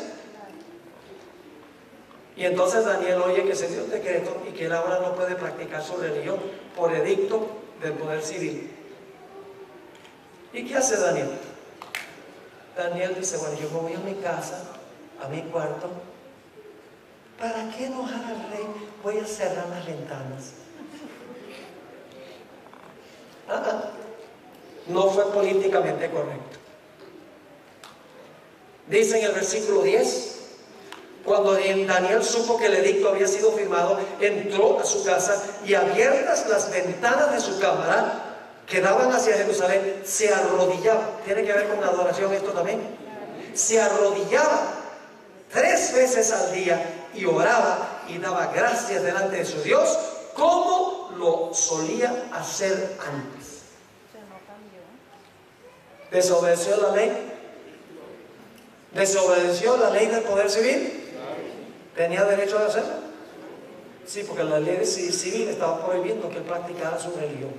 Y entonces Daniel oye que se dio un decreto y que él ahora no puede practicar su religión por edicto del poder civil. ¿Y qué hace Daniel? Daniel dice, bueno, yo me voy a mi casa, a mi cuarto. ¿Para qué enojar al rey? Voy a cerrar las ventanas. No fue políticamente correcto. Dice en el versículo 10, cuando Daniel supo que el edicto había sido firmado, entró a su casa y abiertas las ventanas de su cámara que daban hacia Jerusalén, se arrodillaba. Tiene que ver con la adoración esto también. Se arrodillaba 3 veces al día y oraba y daba gracias delante de su Dios, como lo solía hacer antes. ¿Desobedeció la ley? ¿Desobedeció la ley del poder civil? ¿Tenía derecho a hacerlo? Sí, porque la ley civil estaba prohibiendo que él practicara su religión,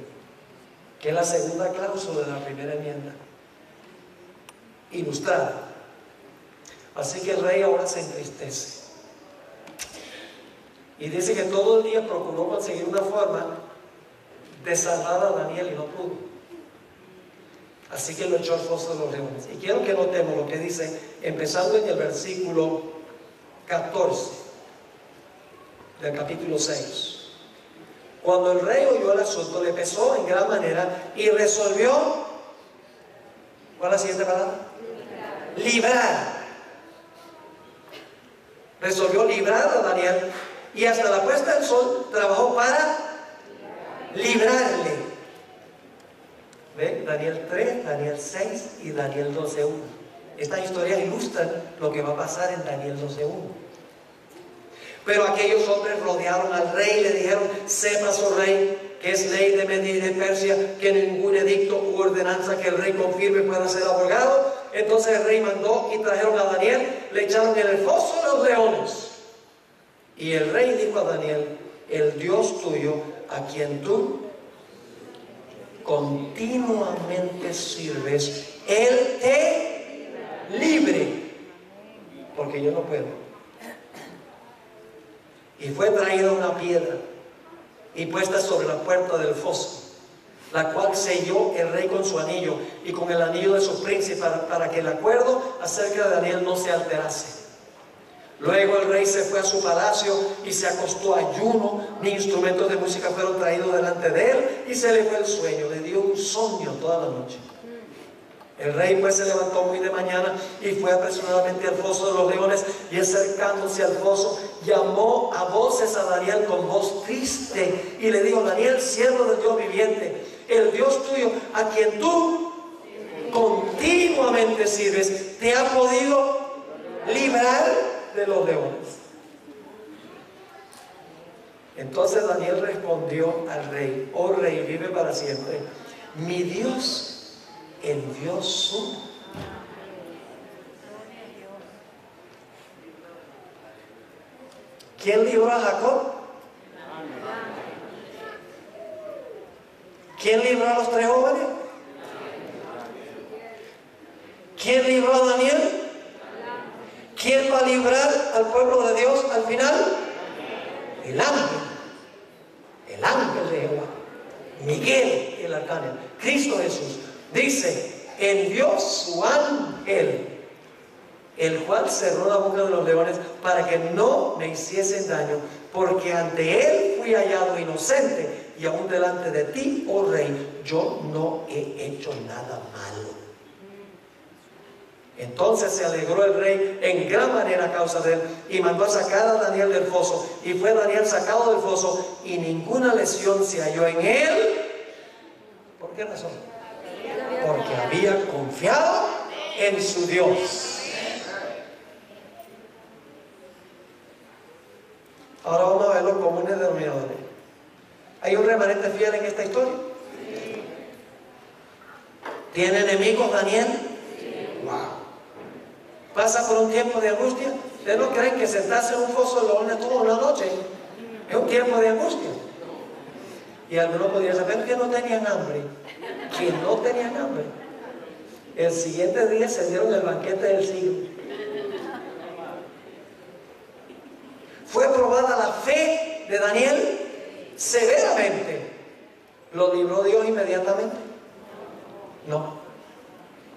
que es la segunda cláusula de la primera enmienda, ilustrada. Así que el rey ahora se entristece y dice que todo el día procuró conseguir una forma de salvar a Daniel y no pudo. Así que lo echó al foso de los leones. Y quiero que notemos lo que dice, empezando en el versículo 14 del capítulo 6. Cuando el rey oyó el asunto, le pesó en gran manera y resolvió, ¿cuál es la siguiente palabra? Librar. Resolvió librar a Daniel y hasta la puesta del sol trabajó para librarle. ¿Ven? Daniel 3, Daniel 6 y Daniel 12.1. Estas historias ilustran lo que va a pasar en Daniel 12.1. Pero aquellos hombres rodearon al rey y le dijeron: sepas, oh rey, que es ley de Media y de Persia, que ningún edicto u ordenanza que el rey confirme pueda ser abrogado. Entonces el rey mandó y trajeron a Daniel, le echaron en el foso de los leones. Y el rey dijo a Daniel: el Dios tuyo, a quien tú continuamente sirves, Él te libre, porque yo no puedo. Y fue traída una piedra y puesta sobre la puerta del foso, la cual selló el rey con su anillo y con el anillo de su príncipe, para que el acuerdo acerca de Daniel no se alterase. Luego el rey se fue a su palacio y se acostó ayuno, ni instrumentos de música fueron traídos delante de él, y se le fue el sueño, le dio un sueño toda la noche. El rey pues se levantó muy de mañana y fue apresuradamente al foso de los leones, y acercándose al foso llamó a voces a Daniel con voz triste y le dijo: Daniel, siervo del Dios viviente, el Dios tuyo, a quien tú continuamente sirves, ¿te ha podido librar de los leones? Entonces Daniel respondió al rey: oh rey, vive para siempre. Mi Dios, el Dios suyo. ¿Quién libró a Jacob? ¿Quién libró a los 3 jóvenes? ¿Quién libró a Daniel? ¿Quién va a librar al pueblo de Dios al final? El ángel. El ángel de Jehová. Miguel, el arcángel. Cristo Jesús. Dice: envió su ángel, el cual cerró la boca de los leones para que no me hiciesen daño, porque ante él fui hallado inocente, y aún delante de ti, oh rey, yo no he hecho nada malo. Entonces se alegró el rey en gran manera a causa de él, y mandó a sacar a Daniel del foso, y fue Daniel sacado del foso, y ninguna lesión se halló en él. ¿Por qué razón? Porque había confiado en su Dios. Ahora vamos a ver los comunes denominadores. ¿Hay un remanente fiel en esta historia? ¿Tiene enemigos Daniel? Wow. ¿Pasa por un tiempo de angustia? ¿Ustedes no creen que sentarse en un foso de leones toda una noche es un tiempo de angustia? Y algunos podrían saber que no tenían hambre. Que no tenían hambre. El siguiente día se dieron el banquete del siglo. Fue probada la fe de Daniel severamente. ¿Lo libró Dios inmediatamente? No.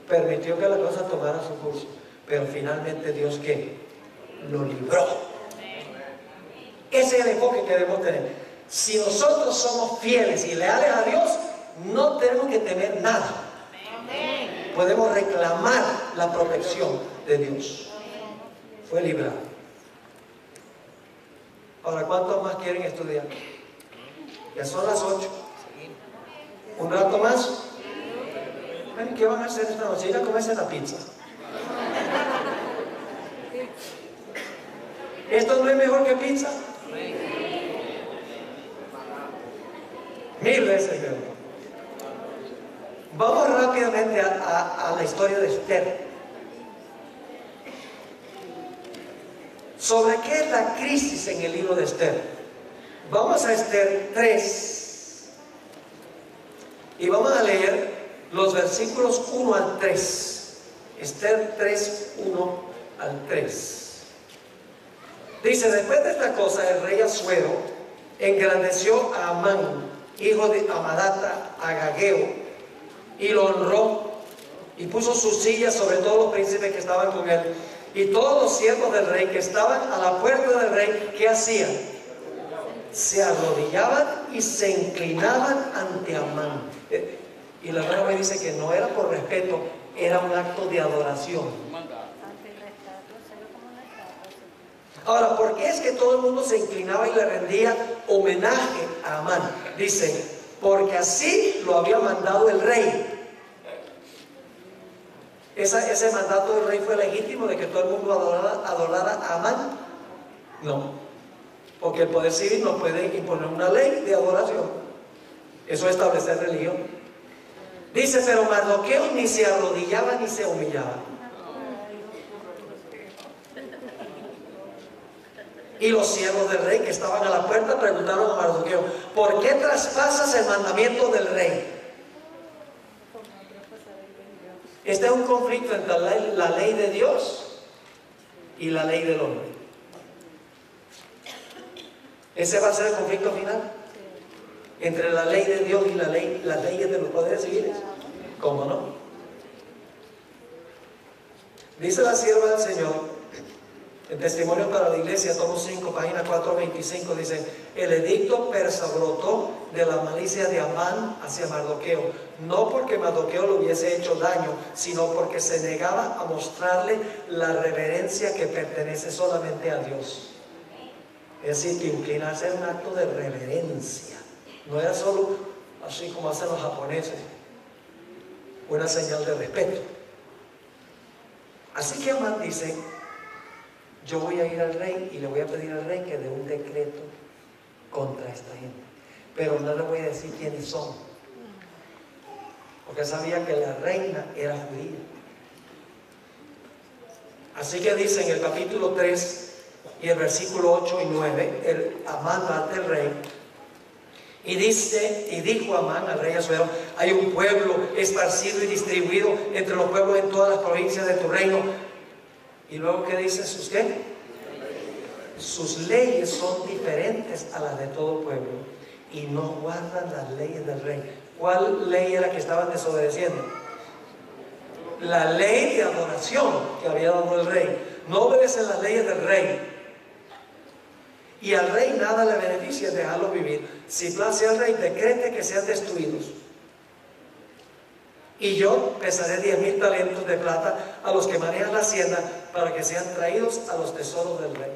Permitió que la cosa tomara su curso. Pero finalmente Dios, ¿qué? Lo libró. Ese es el enfoque que debemos tener. Si nosotros somos fieles y leales a Dios, no tenemos que temer nada. Podemos reclamar la protección de Dios. Fue librado. Ahora, ¿cuántos más quieren estudiar? Ya son las 8. ¿Un rato más? ¿Qué van a hacer esta noche? Ir a comerse la pizza. ¿Esto no es mejor que pizza? 1000 veces mejor. Vamos rápidamente a la historia de Esther. ¿Sobre qué es la crisis en el libro de Esther? Vamos a Esther 3 y vamos a leer los versículos 1 al 3. Esther 3, 1 al 3. Dice: después de esta cosa, el rey Asuero engrandeció a Amán, hijo de Amadata, Agageo, y lo honró, y puso su silla sobre todos los príncipes que estaban con él. Y todos los siervos del rey que estaban a la puerta del rey, ¿qué hacían? Se arrodillaban y se inclinaban ante Amán. Y la hermana me dice que no era por respeto, era un acto de adoración. Ahora, ¿por qué es que todo el mundo se inclinaba y le rendía homenaje a Amán? Dice, porque así lo había mandado el rey. ¿Ese mandato del rey fue legítimo de que todo el mundo adorara a Amán? No, porque el poder civil no puede imponer una ley de adoración. Eso es establecer religión. Dice, pero Mardoqueo ni se arrodillaba ni se humillaba. Y los siervos del rey que estaban a la puerta preguntaron a Mardoqueo: ¿por qué traspasas el mandamiento del rey? Este es un conflicto entre la ley de Dios y la ley del hombre. Ese va a ser el conflicto final entre la ley de Dios y las leyes de los poderes civiles. ¿Cómo no? Dice la sierva del Señor en Testimonio para la Iglesia, tomo 5, página 425, dice: el edicto persa brotó de la malicia de Amán hacia Mardoqueo, no porque Mardoqueo le hubiese hecho daño, sino porque se negaba a mostrarle la reverencia que pertenece solamente a Dios. Es decir, que inclinarse era un acto de reverencia, no era solo así como hacen los japoneses, una señal de respeto. Así que Amán dice: yo voy a ir al rey y le voy a pedir al rey que dé un decreto contra esta gente, pero no le voy a decir quiénes son, porque sabía que la reina era judía. Así que dice en el capítulo 3 y el versículo 8 y 9, Amán va ante el rey y dice, y dijo Amán al rey Asuero: hay un pueblo esparcido y distribuido entre los pueblos en todas las provincias de tu reino. Y luego, ¿qué dice usted? Sus leyes son diferentes a las de todo pueblo y no guardan las leyes del rey. ¿Cuál ley era que estaban desobedeciendo? La ley de adoración que había dado el rey. No obedecen las leyes del rey. Y al rey nada le beneficia dejarlo vivir. Si place al rey, decrete que sean destruidos. Y yo pesaré 10,000 talentos de plata a los que manejan la hacienda para que sean traídos a los tesoros del rey.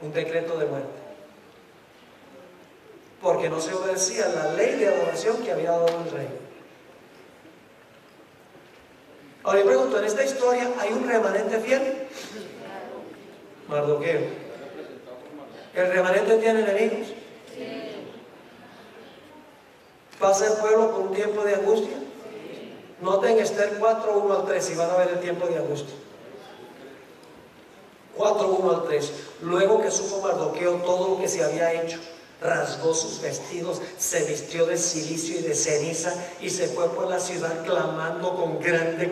Un decreto de muerte. Porque no se obedecía la ley de adoración que había dado el rey. Ahora yo pregunto, ¿en esta historia hay un remanente fiel? Mardoqueo. ¿El remanente tiene enemigos? ¿Pasa el pueblo por un tiempo de angustia? Noten Esther 4, 1 al 3 y van a ver el tiempo de angustia. 4, 1 al 3. Luego que supo Mardoqueo todo lo que se había hecho, rasgó sus vestidos, se vistió de cilicio y de ceniza y se fue por la ciudad clamando con grande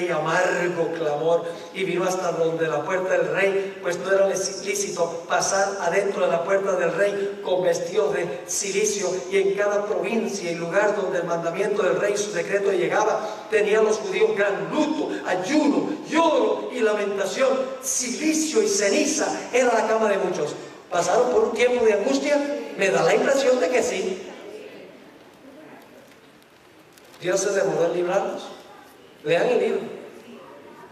y amargo clamor, y vino hasta donde la puerta del rey, pues no era lícito pasar adentro de la puerta del rey con vestidos de cilicio, y en cada provincia y lugar donde el mandamiento del rey, su decreto llegaba, tenían los judíos gran luto, ayuno, lloro y lamentación. Cilicio y ceniza era la cama de muchos. ¿Pasaron por un tiempo de angustia? Me da la impresión de que sí. Dios se demoró en librarnos. Lean el libro.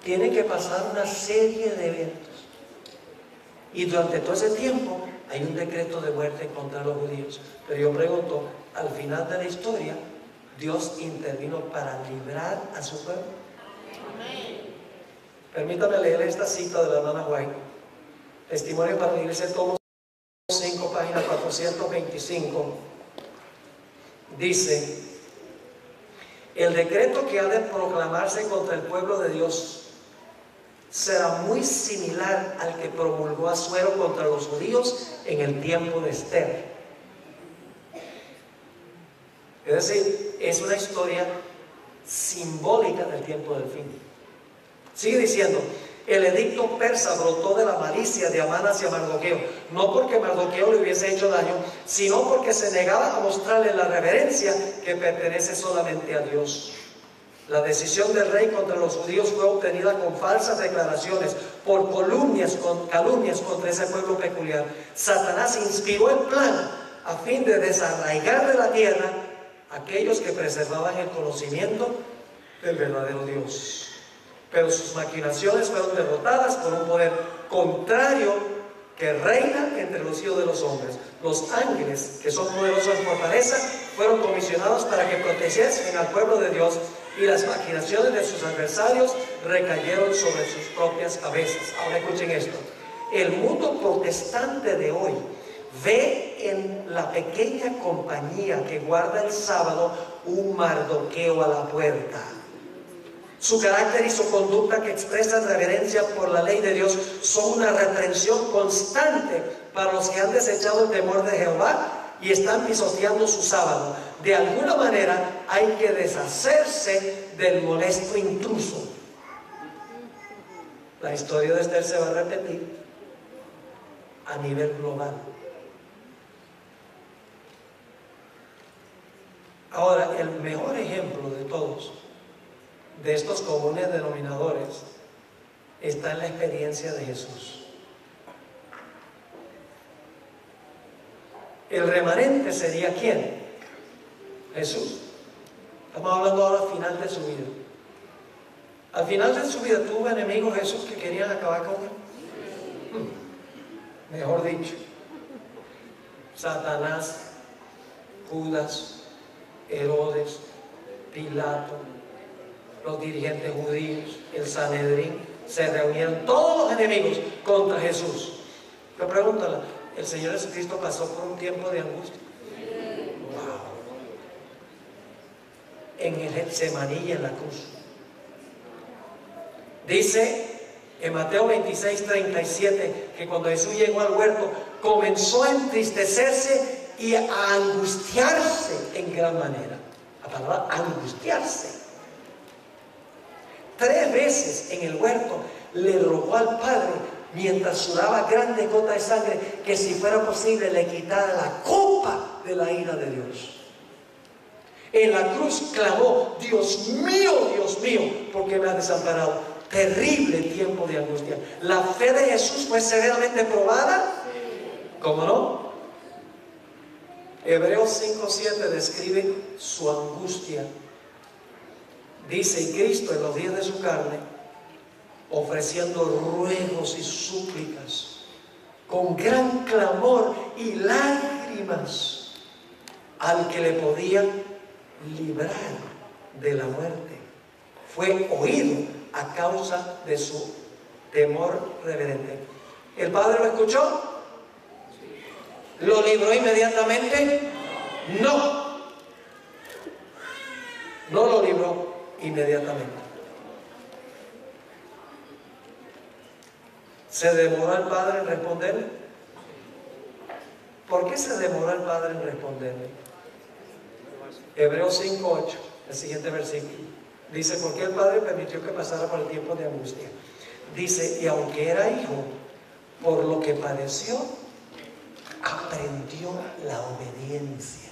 Tiene que pasar una serie de eventos. Y durante todo ese tiempo hay un decreto de muerte contra los judíos. Pero yo pregunto, al final de la historia, Dios intervino para librar a su pueblo. Permítame leer esta cita de la hermana White. Testimonio para la Iglesia, tomo 5, página 425. Dice: el decreto que ha de proclamarse contra el pueblo de Dios será muy similar al que promulgó Asuero contra los judíos en el tiempo de Esther. Es decir, es una historia simbólica del tiempo del fin. Sigue diciendo: el edicto persa brotó de la malicia de Amán hacia Mardoqueo, no porque Mardoqueo le hubiese hecho daño, sino porque se negaba a mostrarle la reverencia que pertenece solamente a Dios. La decisión del rey contra los judíos fue obtenida con falsas declaraciones, por calumnias contra ese pueblo peculiar. Satanás inspiró el plan a fin de desarraigar de la tierra a aquellos que preservaban el conocimiento del verdadero Dios. Pero sus maquinaciones fueron derrotadas por un poder contrario que reina entre los hijos de los hombres. Los ángeles, que son poderosos en fortaleza, fueron comisionados para que protegiesen al pueblo de Dios, y las maquinaciones de sus adversarios recayeron sobre sus propias cabezas. Ahora escuchen esto: el mundo protestante de hoy ve en la pequeña compañía que guarda el sábado un Mardoqueo a la puerta. Su carácter y su conducta, que expresan reverencia por la ley de Dios, son una reprensión constante para los que han desechado el temor de Jehová y están pisoteando su sábado. De alguna manera hay que deshacerse del molesto intruso. La historia de Esther se va a repetir a nivel global. Ahora, el mejor ejemplo de todos de estos comunes denominadores está en la experiencia de Jesús. El remanente sería ¿quién? Jesús. Estamos hablando ahora al final de su vida. Al final de su vida tuvo enemigos Jesús que querían acabar con él. Mejor dicho, Satanás, Judas, Herodes, Pilato, los dirigentes judíos, el Sanedrín, se reunieron todos los enemigos contra Jesús. Pero pregúntale, ¿el Señor Jesucristo pasó por un tiempo de angustia? Wow. En el Getsemaní y en la cruz. Dice en Mateo 26, 37, que cuando Jesús llegó al huerto, comenzó a entristecerse y a angustiarse en gran manera. La palabra angustiarse. 3 veces en el huerto le rogó al Padre, mientras sudaba grandes gotas de sangre, que si fuera posible le quitara la copa de la ira de Dios. En la cruz clamó: Dios mío, ¿por qué me has desamparado? Terrible tiempo de angustia. ¿La fe de Jesús fue severamente probada? ¿Cómo no? Hebreos 5:7 describe su angustia. Dice: y Cristo en los días de su carne, ofreciendo ruegos y súplicas con gran clamor y lágrimas al que le podía librar de la muerte, fue oído a causa de su temor reverente. ¿El Padre lo escuchó? ¿Lo libró inmediatamente? No. No lo libró inmediatamente. ¿Se demoró el padre en responderle? ¿Por qué se demoró el padre en responderle? Hebreos 5:8, el siguiente versículo. Dice, ¿por qué el padre permitió que pasara por el tiempo de angustia? Dice, y aunque era hijo, por lo que padeció, aprendió la obediencia.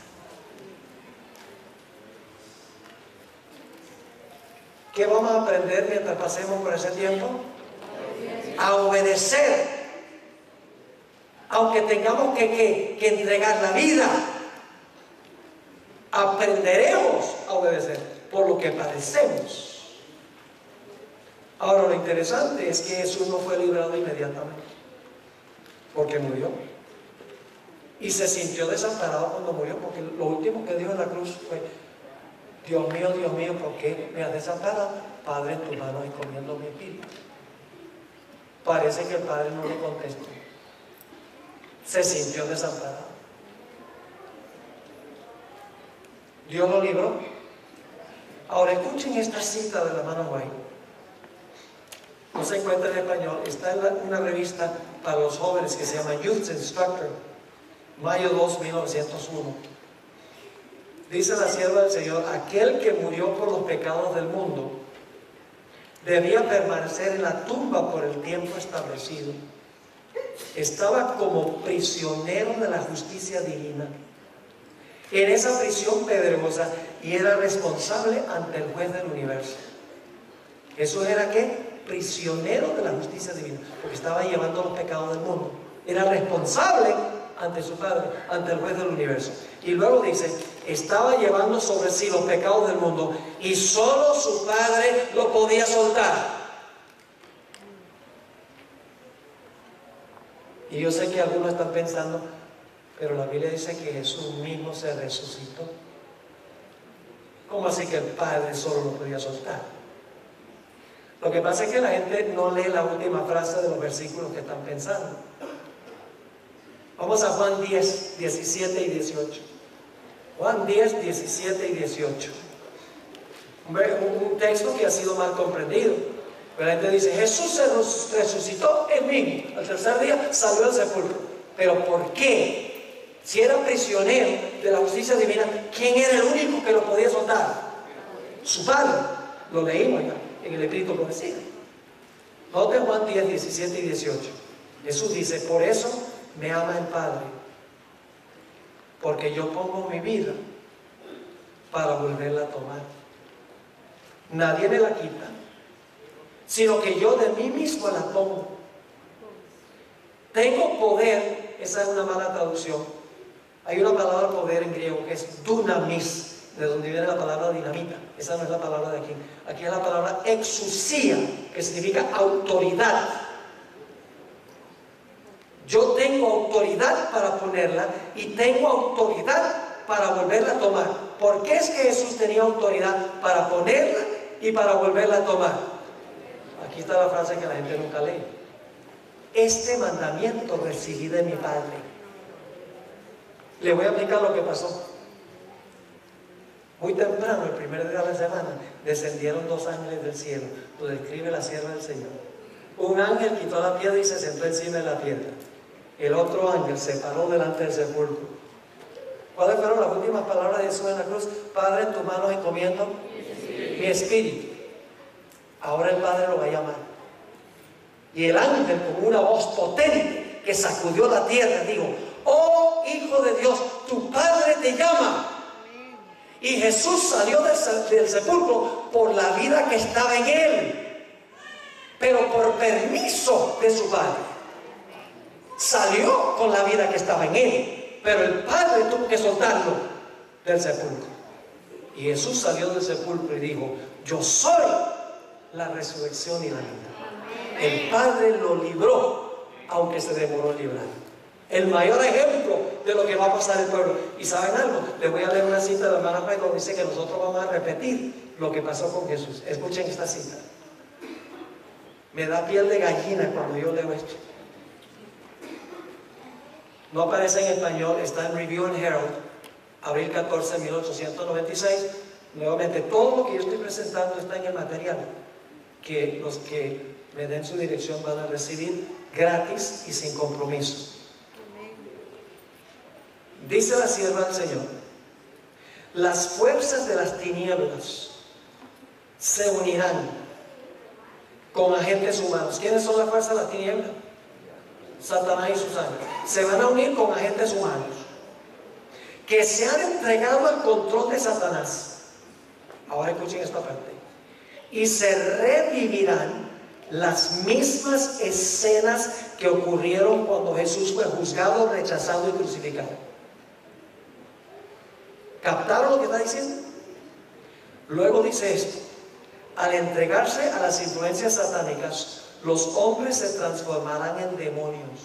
¿Qué vamos a aprender mientras pasemos por ese tiempo? A obedecer. Aunque tengamos que entregar la vida, aprenderemos a obedecer por lo que padecemos. Ahora, lo interesante es que Jesús no fue librado inmediatamente, porque murió. Y se sintió desamparado cuando murió, porque lo último que dijo en la cruz fue, Dios mío, ¿por qué me has desamparado? Padre, en tus manos encomiendo mi espíritu. Parece que el padre no le contestó. Se sintió desamparado. Dios lo libró. Ahora escuchen esta cita de la hermana White. No se encuentra en español, está en una revista para los jóvenes que se llama Youth Instructor, mayo 2, 1901. Dice la sierva del Señor, aquel que murió por los pecados del mundo debía permanecer en la tumba por el tiempo establecido. Estaba como prisionero de la justicia divina en esa prisión pedregosa y era responsable ante el juez del universo. ¿Eso era qué? Prisionero de la justicia divina, porque estaba llevando los pecados del mundo. Era responsable ante su Padre, ante el juez del universo. Y luego dice, estaba llevando sobre sí los pecados del mundo y solo su Padre lo podía soltar. Y yo sé que algunos están pensando, pero la Biblia dice que Jesús mismo se resucitó. ¿Cómo así que el Padre solo lo podía soltar? Lo que pasa es que la gente no lee la última frase de los versículos que están pensando. Vamos a Juan 10, 17 y 18. Juan 10, 17 y 18. Un texto que ha sido mal comprendido. Pero la gente dice, Jesús se resucitó él mismo. Al tercer día salió del sepulcro. ¿Pero por qué? Si era prisionero de la justicia divina, ¿quién era el único que lo podía soltar? Su Padre. Lo leímos ya en el escrito prometido. Noten Juan 10, 17 y 18. Jesús dice, por eso me ama el Padre, porque yo pongo mi vida para volverla a tomar. Nadie me la quita, sino que yo de mí mismo la pongo. Tengo poder, esa es una mala traducción. Hay una palabra poder en griego que es dunamis, de donde viene la palabra dinamita. Esa no es la palabra de aquí. Aquí es la palabra exousia, que significa autoridad. Yo tengo autoridad para ponerla y tengo autoridad para volverla a tomar. ¿Por qué es que Jesús tenía autoridad para ponerla y para volverla a tomar? Aquí está la frase que la gente nunca lee. Este mandamiento recibí de mi Padre. Le voy a explicar lo que pasó. Muy temprano, el primer día de la semana, descendieron dos ángeles del cielo. Lo describe la sierva del Señor. Un ángel quitó la piedra y se sentó encima de la piedra. El otro ángel se paró delante del sepulcro. ¿Cuáles fueron las últimas palabras de Jesús en la cruz? Padre, en tus manos encomiendo mi espíritu. Ahora el Padre lo va a llamar. Y el ángel, con una voz potente que sacudió la tierra, dijo, oh Hijo de Dios, tu Padre te llama. Y Jesús salió del sepulcro por la vida que estaba en él, pero por permiso de su Padre. Salió con la vida que estaba en él, pero el Padre tuvo que soltarlo del sepulcro. Y Jesús salió del sepulcro y dijo, yo soy la resurrección y la vida. El Padre lo libró, aunque se demoró en librar. El mayor ejemplo de lo que va a pasar el pueblo. ¿Y saben algo? Les voy a leer una cita de la hermana White donde dice que nosotros vamos a repetir lo que pasó con Jesús. Escuchen esta cita. Me da piel de gallina cuando yo leo esto. No aparece en español, está en Review and Herald, abril 14, 1896. Nuevamente, todo lo que yo estoy presentando está en el material que los que me den su dirección van a recibir gratis y sin compromiso. Dice la sierva del Señor: las fuerzas de las tinieblas se unirán con agentes humanos. ¿Quiénes son las fuerzas de las tinieblas? Satanás y sus ángeles. Se van a unir con agentes humanos que se han entregado al control de Satanás. Ahora escuchen esta parte. Y se revivirán las mismas escenas que ocurrieron cuando Jesús fue juzgado, rechazado y crucificado. ¿Captaron lo que está diciendo? Luego dice esto: al entregarse a las influencias satánicas, los hombres se transformarán en demonios,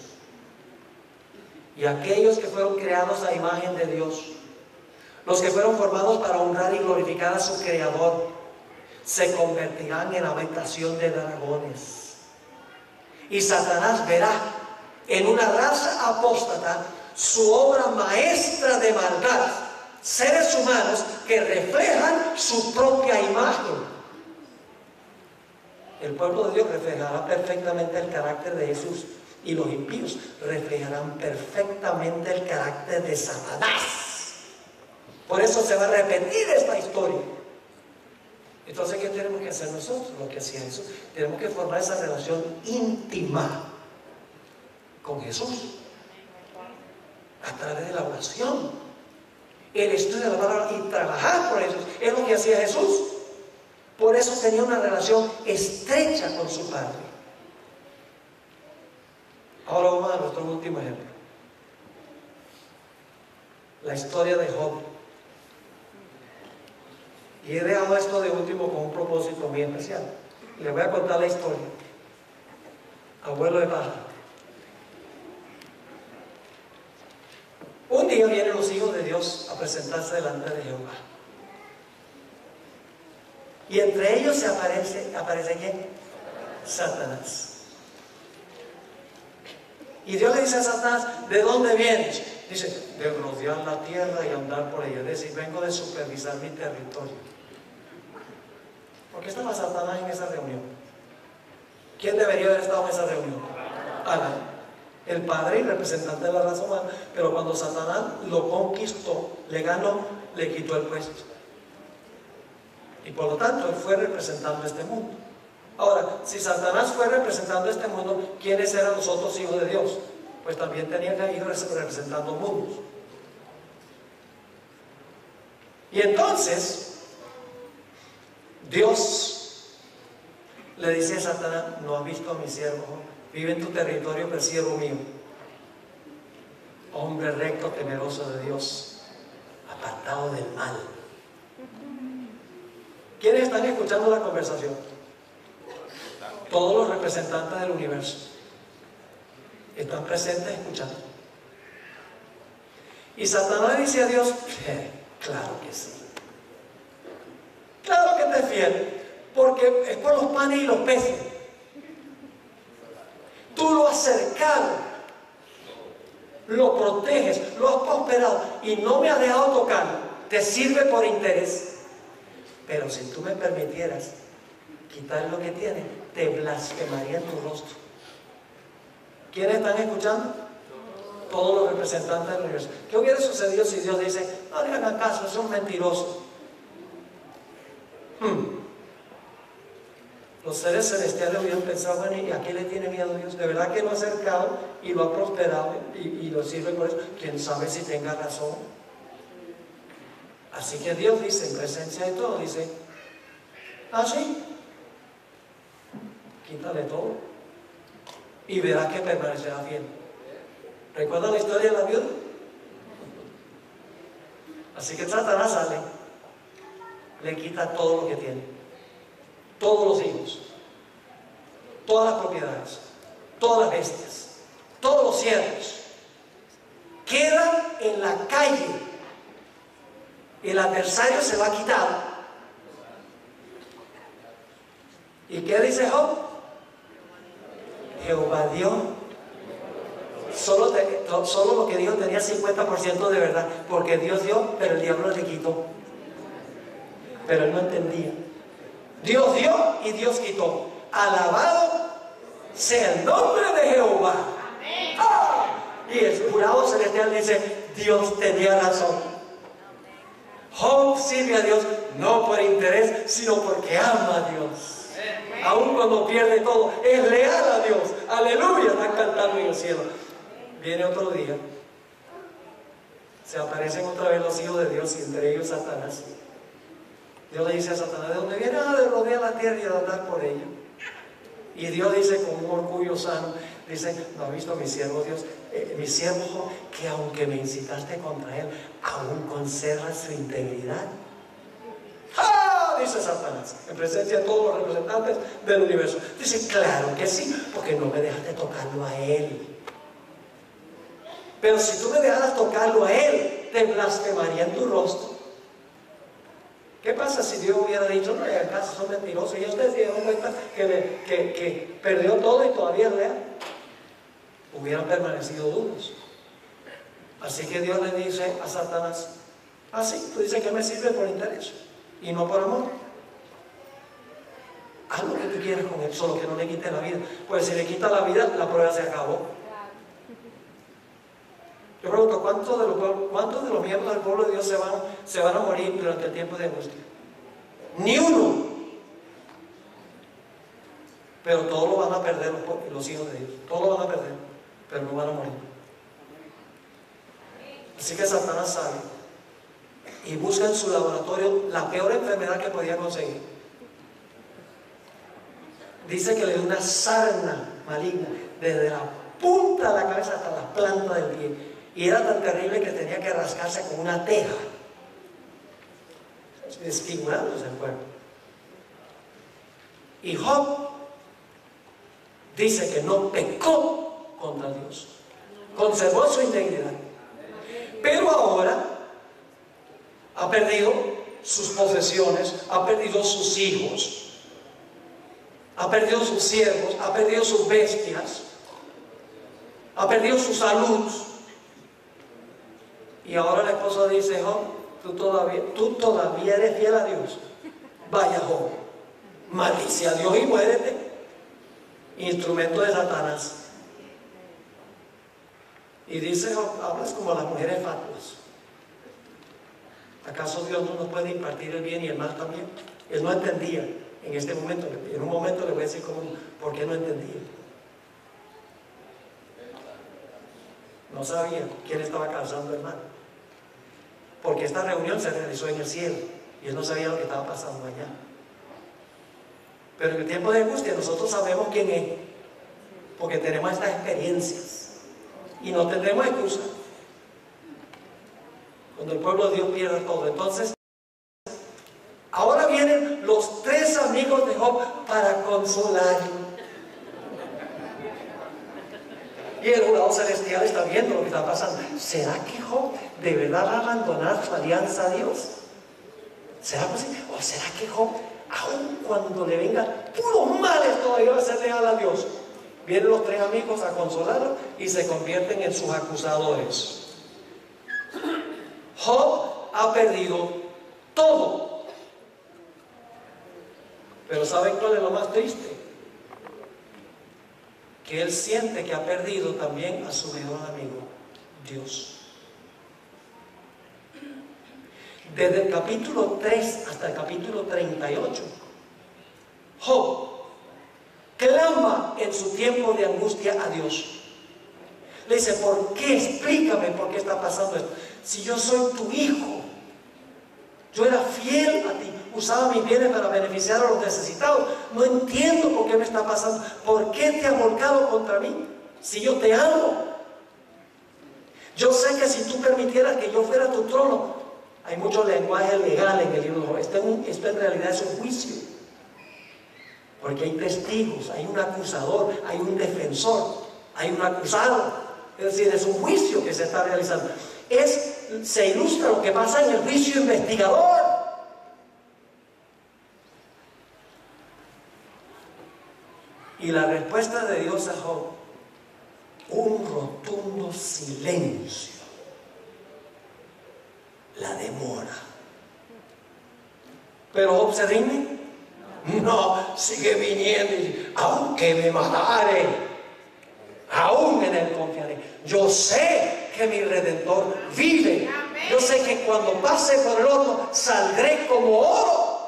y aquellos que fueron creados a imagen de Dios, los que fueron formados para honrar y glorificar a su Creador, se convertirán en habitación de dragones. Y Satanás verá en una raza apóstata su obra maestra de maldad, seres humanos que reflejan su propia imagen. El pueblo de Dios reflejará perfectamente el carácter de Jesús, y los impíos reflejarán perfectamente el carácter de Satanás. Por eso se va a repetir esta historia. Entonces, ¿qué tenemos que hacer nosotros? Lo que hacía Jesús. Tenemos que formar esa relación íntima con Jesús a través de la oración, el estudio de la palabra y trabajar por Jesús. Es lo que hacía Jesús. Por eso tenía una relación estrecha con su Padre. Ahora vamos a nuestro último ejemplo. La historia de Job. Y he dejado esto de último con un propósito muy especial. Les voy a contar la historia. Abuelo de pájaro. Un día vienen los hijos de Dios a presentarse delante de Jehová. Y entre ellos aparece ¿quién? Satanás. Y Dios le dice a Satanás: ¿de dónde vienes? Dice: de rodear la tierra y andar por ella. Es decir, vengo de supervisar mi territorio. ¿Por qué estaba Satanás en esa reunión? ¿Quién debería haber estado en esa reunión? Adán, el padre y representante de la raza humana. Pero cuando Satanás lo conquistó, le ganó, le quitó el puesto. Y por lo tanto, él fue representando este mundo. Ahora, si Satanás fue representando este mundo, ¿quiénes eran los otros hijos de Dios? Pues también tenían que ir representando mundos. Y entonces, Dios le dice a Satanás: no has visto a mi siervo, vive en tu territorio, pero siervo mío, hombre recto, temeroso de Dios, apartado del mal. ¿Quiénes están escuchando la conversación? Todos los representantes del universo están presentes escuchando. Y Satanás dice a Dios: claro que sí, claro que te es fiel, porque es por los panes y los peces. Tú lo has cercado, lo proteges, lo has prosperado y no me has dejado tocarlo. Te sirve por interés. Pero si tú me permitieras quitar lo que tiene, te blasfemaría en tu rostro. ¿Quiénes están escuchando? Todos los representantes del universo. ¿Qué hubiera sucedido si Dios dice: no le hagan caso, es un mentiroso? Los seres celestiales hubieran pensado: bueno, ¿y a qué le tiene miedo Dios? De verdad que lo ha acercado y lo ha prosperado y lo sirve por eso. ¿Quién sabe si tenga razón? Así que Dios dice, en presencia de todo, dice: ah, sí, quítale todo y verás que permanecerá fiel. ¿Recuerdan la historia de la viuda? Así que Satanás sale, le quita todo lo que tiene, todos los hijos, todas las propiedades, todas las bestias, todos los siervos, quedan en la calle. El adversario se va a quitar. ¿Y qué dice Job? Jehová dio. Solo lo que dijo tenía 50% de verdad, porque Dios dio, pero el diablo le quitó. pero él no entendía. Dios dio y Dios quitó. Alabado sea el nombre de Jehová. ¡Ah! Y el jurado celestial dice: Dios tenía razón. Job sirve a Dios no por interés, sino porque ama a Dios. Aun cuando pierde todo, es leal a Dios. Aleluya, están cantando en el cielo. Viene otro día, se aparecen otra vez los hijos de Dios y entre ellos Satanás. Dios le dice a Satanás: ¿de dónde viene? De rodear la tierra y de andar por ella. Y Dios dice con un orgullo sano, dice: ¿no ha visto mi siervo Dios, mi siervo Job, que aunque me incitaste contra él, aún conserva su integridad? ¡Ah! Dice Satanás, en presencia de todos los representantes del universo. Dice: claro que sí, porque no me dejaste tocarlo a él. Pero si tú me dejaras tocarlo a él, te blasfemaría en tu rostro. ¿Qué pasa si Dios hubiera dicho: no, en casa son mentirosos? Y ustedes se dieron cuenta que perdió todo y todavía es real. Hubieran permanecido duros. Así que Dios le dice a Satanás: ah, sí, tú dices que me sirve por interés y no por amor. Haz lo que tú quieras con él, solo que no le quite la vida. Pues si le quita la vida, la prueba se acabó. Yo pregunto: ¿cuántos de los miembros del pueblo de Dios se van a morir durante el tiempo de angustia? Ni uno. Pero todos lo van a perder los hijos de Dios. Todos lo van a perder, pero no van a morir. Así que Satanás sale y busca en su laboratorio la peor enfermedad que podía conseguir. Dice que le dio una sarna maligna desde la punta de la cabeza hasta la planta del pie. Y era tan terrible que tenía que rascarse con una teja, desfigurándose el cuerpo. Y Job dice que no pecó contra Dios, conservó su integridad. Pero ahora ha perdido sus posesiones, ha perdido sus hijos, ha perdido sus siervos, ha perdido sus bestias, ha perdido su salud. Y ahora la esposa dice: Job, tú todavía eres fiel a Dios. Vaya Job, maldice a Dios y muérete. Instrumento de Satanás. Y dice Job: hablas como las mujeres fatuas. ¿Acaso Dios no nos puede impartir el bien y el mal también? Él no entendía en este momento. En un momento le voy a decir por qué no entendía. No sabía quién estaba causando el mal, porque esta reunión se realizó en el cielo y él no sabía lo que estaba pasando allá. Pero en el tiempo de angustia nosotros sabemos quién es, porque tenemos estas experiencias y no tendremos excusa cuando el pueblo de Dios pierde todo. Entonces, ahora vienen los tres amigos de Job para consolarlo. Y el jurado celestial está viendo lo que está pasando. ¿Será que Job de verdad va a abandonar su alianza a Dios? ¿Será posible? ¿O será que Job, aun cuando le vengan puros males, todavía va a ser leal a Dios? Vienen los tres amigos a consolarlo y se convierten en sus acusadores. Job ha perdido todo. Pero ¿saben cuál es lo más triste? Que él siente que ha perdido también a su mejor amigo, Dios. Desde el capítulo 3 hasta el capítulo 38, Job clama en su tiempo de angustia a Dios. Le dice: ¿por qué? Explícame por qué está pasando esto. Si yo soy tu hijo, yo era fiel a ti, usaba mis bienes para beneficiar a los necesitados. No entiendo por qué me está pasando. ¿Por qué te has volcado contra mí? Si yo te amo. Yo sé que si tú permitieras que yo fuera tu trono, hay mucho lenguaje legal en el libro. Esto en realidad es un juicio. Porque hay testigos, hay un acusador, hay un defensor, hay un acusado. Es decir, es un juicio que se está realizando. Se ilustra lo que pasa en el juicio investigador. Y la respuesta de Dios a Job: un rotundo silencio. La demora. Pero Job se rinde. No, sigue viniendo y aunque me matare, aún en él confiaré. Yo sé que mi Redentor vive. Yo sé que cuando pase por el horno saldré como oro.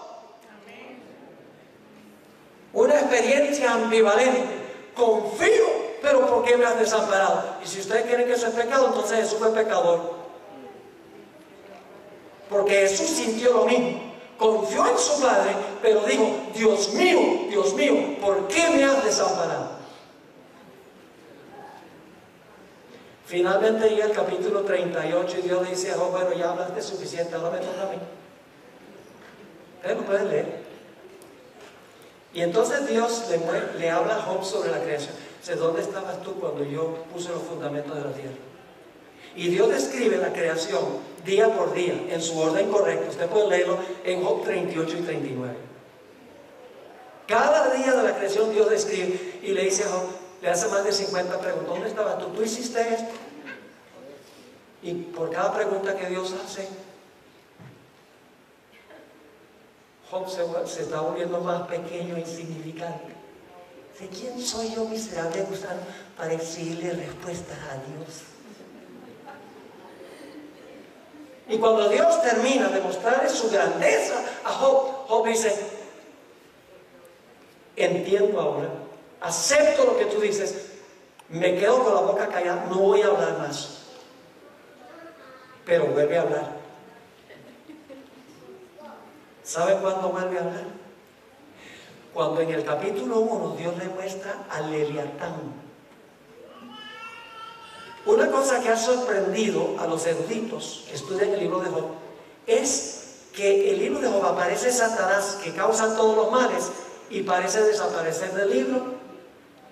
Una experiencia ambivalente. Confío, pero ¿por qué me has desamparado? Y si ustedes quieren que eso es pecado, entonces Jesús fue pecador. Porque Jesús sintió lo mismo. Confió en su Padre, pero dijo: Dios mío, ¿por qué me has desamparado? Finalmente llega el capítulo 38 y Dios le dice a Job: bueno, ya hablaste suficiente, ahora me toca a mí. Ustedes lo pueden leer. Y entonces Dios le habla a Job sobre la creación. Dice: ¿dónde estabas tú cuando yo puse los fundamentos de la tierra? Y Dios describe la creación día por día, en su orden correcto. Usted puede leerlo en Job 38 y 39. Cada día de la creación Dios describe y le dice a Job, le hace más de 50 preguntas. ¿Dónde estabas tú? ¿Tú hiciste esto? Y por cada pregunta que Dios hace, Job se está volviendo más pequeño e insignificante. ¿De quién soy yo, miserable gusano, para exigirle respuestas a Dios? Y cuando Dios termina de mostrarle su grandeza a Job, Job dice: entiendo ahora, acepto lo que tú dices, me quedo con la boca callada, no voy a hablar más. Pero vuelve a hablar. ¿Sabe cuándo vuelve a hablar? Cuando en el capítulo 1 Dios le muestra al Leviatán. Una cosa que ha sorprendido a los eruditos que estudian el libro de Job es que el libro de Job aparece Satanás, que causa todos los males, y parece desaparecer del libro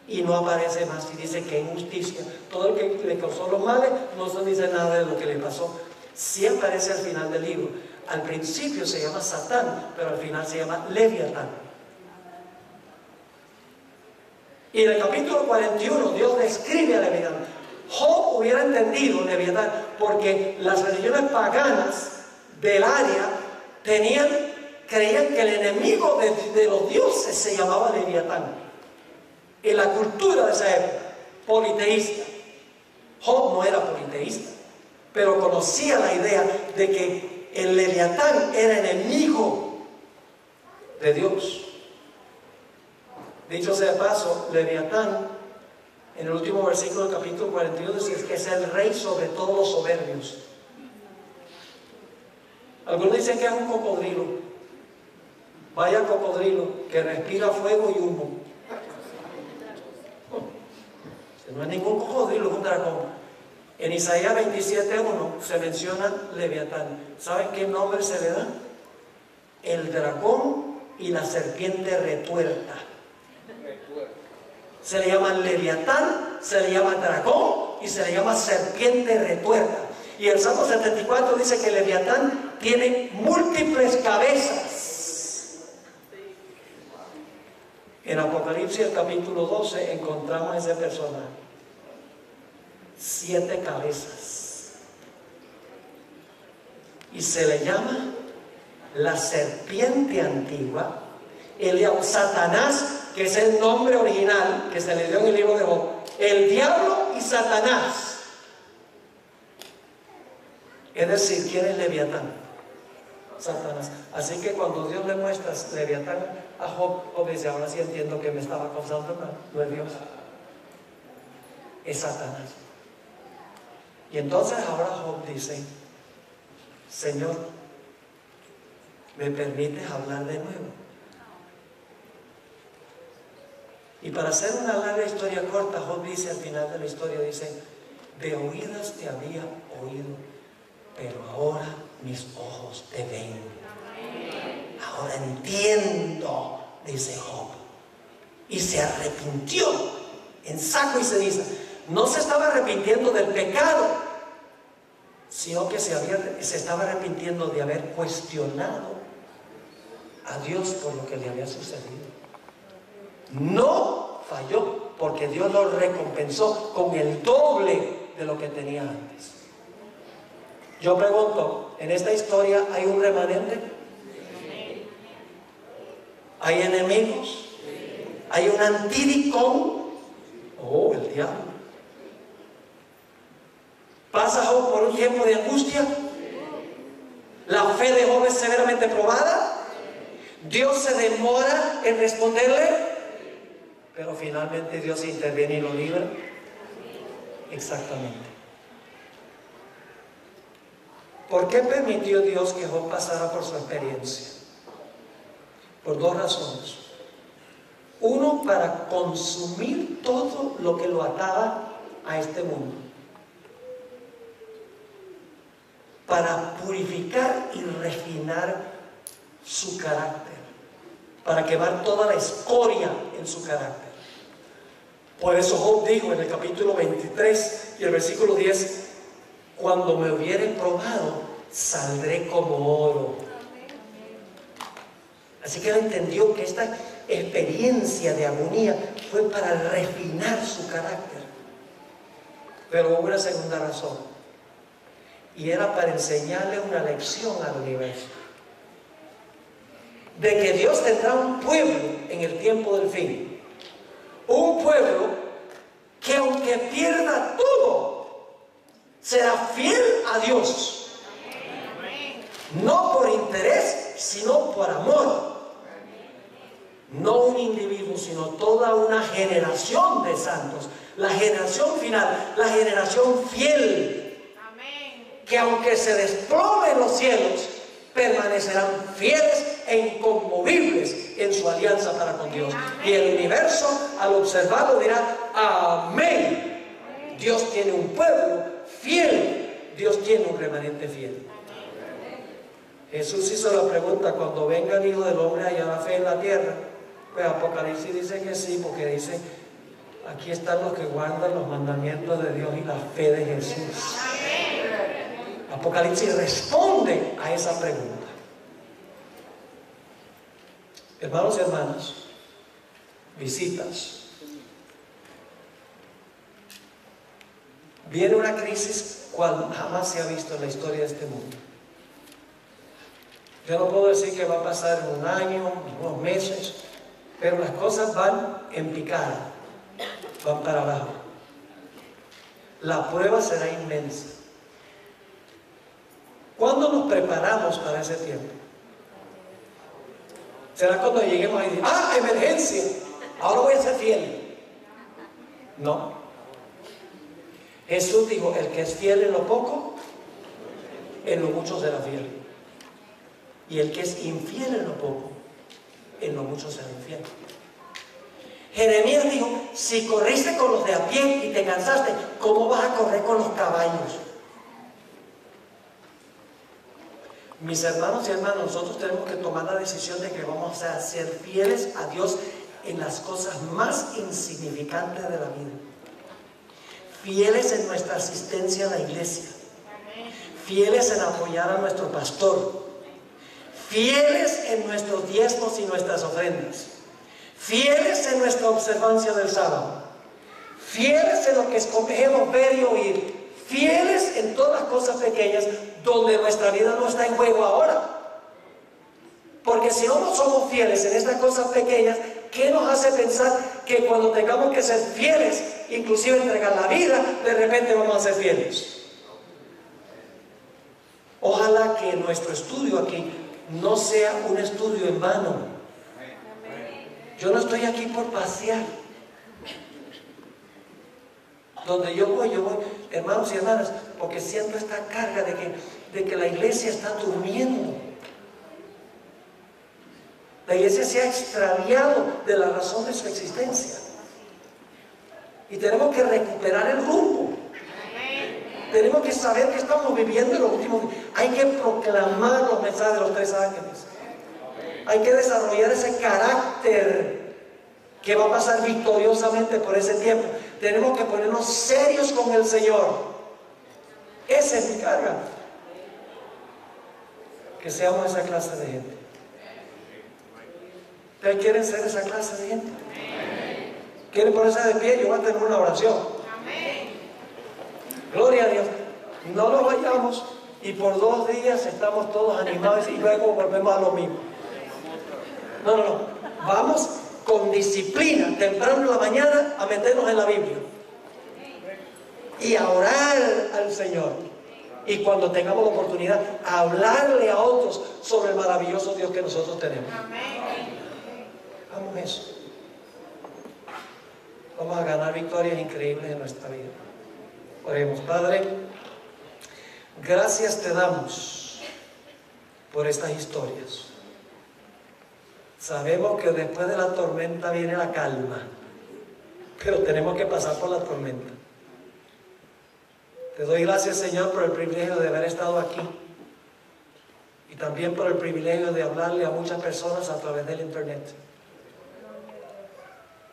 y no aparece más. Y dice: que injusticia, todo el que le causó los males no se dice nada de lo que le pasó. Sí aparece al final del libro. Al principio se llama Satán, pero al final se llama Leviatán. Y en el capítulo 41 Dios describe a Leviatán. Job hubiera entendido Leviatán, porque las religiones paganas del área creían que el enemigo de los dioses se llamaba Leviatán. En la cultura de esa época, politeísta. Job no era politeísta, pero conocía la idea de que el Leviatán era enemigo de Dios. Dicho sea de paso, Leviatán, en el último versículo del capítulo 41, dice que es el rey sobre todos los soberbios. Algunos dicen que es un cocodrilo. Vaya cocodrilo, que respira fuego y humo. No es ningún cocodrilo, es un dragón. En Isaías 27:1 se menciona Leviatán. ¿Saben qué nombre se le da? El dragón y la serpiente retuerta. Se le llama Leviatán, se le llama dragón y se le llama serpiente retuerta. Y el Salmo 74 dice que Leviatán tiene múltiples cabezas. En Apocalipsis, el capítulo 12, encontramos ese personaje. 7 cabezas. Y se le llama la serpiente antigua, Satanás, que es el nombre original que se le dio en el libro de Job. El diablo y Satanás. Es decir, ¿quién es Leviatán? Satanás. Así que cuando Dios le muestra Leviatán a Job, Job dice: ahora sí entiendo que me estaba causando mal. No es Dios, es Satanás. Y entonces ahora Job dice: Señor, ¿me permites hablar de nuevo? Y para hacer una larga historia corta, Job dice al final de la historia, dice: de oídas te había oído, pero ahora mis ojos te ven. Ahora entiendo, dice Job. Y se arrepintió en saco y ceniza. No se estaba arrepintiendo del pecado, sino que se estaba arrepintiendo de haber cuestionado a Dios por lo que le había sucedido. No falló, porque Dios lo recompensó con el doble de lo que tenía antes. Yo pregunto, ¿en esta historia hay un remanente? ¿Hay enemigos? ¿Hay un antídicon? Oh, el diablo. ¿Pasa Job por un tiempo de angustia? ¿La fe de Job es severamente probada? ¿Dios se demora en responderle? Pero finalmente Dios interviene y lo libra. Exactamente. ¿Por qué permitió Dios que Job pasara por su experiencia? Por dos razones. Uno, para consumir todo lo que lo ataba a este mundo. Para purificar y refinar su carácter. Para quemar toda la escoria en su carácter. Por eso Job dijo en el capítulo 23 y el versículo 10: cuando me hubiere probado, saldré como oro. Así que él entendió que esta experiencia de agonía fue para refinar su carácter. Pero hubo una segunda razón, y era para enseñarle una lección al universo, de que Dios tendrá un pueblo en el tiempo del fin. Un pueblo que aunque pierda todo, será fiel a Dios. No por interés, sino por amor. No un individuo, sino toda una generación de santos. La generación final, la generación fiel. Que aunque se desplomen los cielos, permanecerán fieles e inconmovibles en su alianza para con Dios. Y el universo, al observarlo, dirá: amén. Dios tiene un pueblo fiel. Dios tiene un remanente fiel. Jesús hizo la pregunta: cuando venga el Hijo del Hombre, ¿hallará fe en la tierra? Pues Apocalipsis dice que sí, porque dice: aquí están los que guardan los mandamientos de Dios y la fe de Jesús. Apocalipsis responde a esa pregunta. Hermanos y hermanas, visitas. Viene una crisis cual jamás se ha visto en la historia de este mundo. Yo no puedo decir que va a pasar en un año, unos meses, pero las cosas van en picada, van para abajo. La prueba será inmensa. ¿Cuándo nos preparamos para ese tiempo? ¿Será cuando lleguemos ahí y decimos: ¡ah, emergencia! Ahora voy a ser fiel. No. Jesús dijo: el que es fiel en lo poco, en lo mucho será fiel. Y el que es infiel en lo poco, en lo mucho será infiel. Jeremías dijo: si corriste con los de a pie y te cansaste, ¿cómo vas a correr con los caballos? Mis hermanos y hermanas, nosotros tenemos que tomar la decisión de que vamos a ser fieles a Dios en las cosas más insignificantes de la vida. Fieles en nuestra asistencia a la iglesia. Fieles en apoyar a nuestro pastor. Fieles en nuestros diezmos y nuestras ofrendas. Fieles en nuestra observancia del sábado. Fieles en lo que escogemos ver y oír. Fieles en todas las cosas pequeñas donde nuestra vida no está en juego ahora. Porque si no somos fieles en estas cosas pequeñas, ¿qué nos hace pensar que cuando tengamos que ser fieles, inclusive entregar la vida, de repente vamos a ser fieles? Ojalá que nuestro estudio aquí no sea un estudio en vano. Yo no estoy aquí por pasear. Donde yo voy, hermanos y hermanas, porque siento esta carga de que la iglesia está durmiendo. La iglesia se ha extraviado de la razón de su existencia. Y tenemos que recuperar el rumbo. Tenemos que saber que estamos viviendo en los últimos días. Hay que proclamar los mensajes de los 3 ángeles. Hay que desarrollar ese carácter que va a pasar victoriosamente por ese tiempo. Tenemos que ponernos serios con el Señor. Esa es mi carga. Que seamos esa clase de gente. ¿Ustedes quieren ser esa clase de gente? ¿Quieren ponerse de pie? Yo voy a tener una oración. Gloria a Dios. No nos vayamos y por 2 días estamos todos animados y luego volvemos a lo mismo. No. Vamos con disciplina, temprano en la mañana, a meternos en la Biblia y a orar al Señor. Y cuando tengamos la oportunidad, a hablarle a otros sobre el maravilloso Dios que nosotros tenemos. Hagamos eso. Vamos a ganar victorias increíbles en nuestra vida. Oremos. Padre, gracias te damos por estas historias. Sabemos que después de la tormenta viene la calma, pero tenemos que pasar por la tormenta. Te doy gracias, Señor, por el privilegio de haber estado aquí y también por el privilegio de hablarle a muchas personas a través del internet.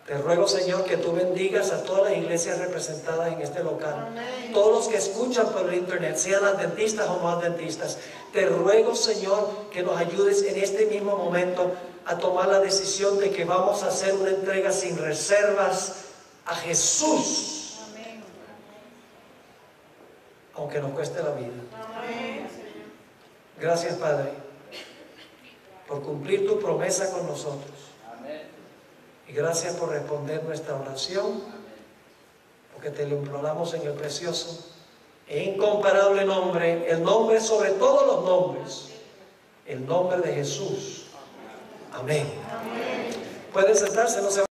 Te ruego, Señor, que tú bendigas a todas las iglesias representadas en este local. Amén. Todos los que escuchan por el internet, sean adventistas o no adventistas. Te ruego, Señor, que nos ayudes en este mismo momento a tomar la decisión de que vamos a hacer una entrega sin reservas a Jesús. Amén. Aunque nos cueste la vida. Amén. Gracias, Padre, por cumplir tu promesa con nosotros. Y gracias por responder nuestra oración, porque te lo imploramos en el precioso e incomparable nombre, el nombre sobre todos los nombres, el nombre de Jesús. Amén. Pueden sentarse, no se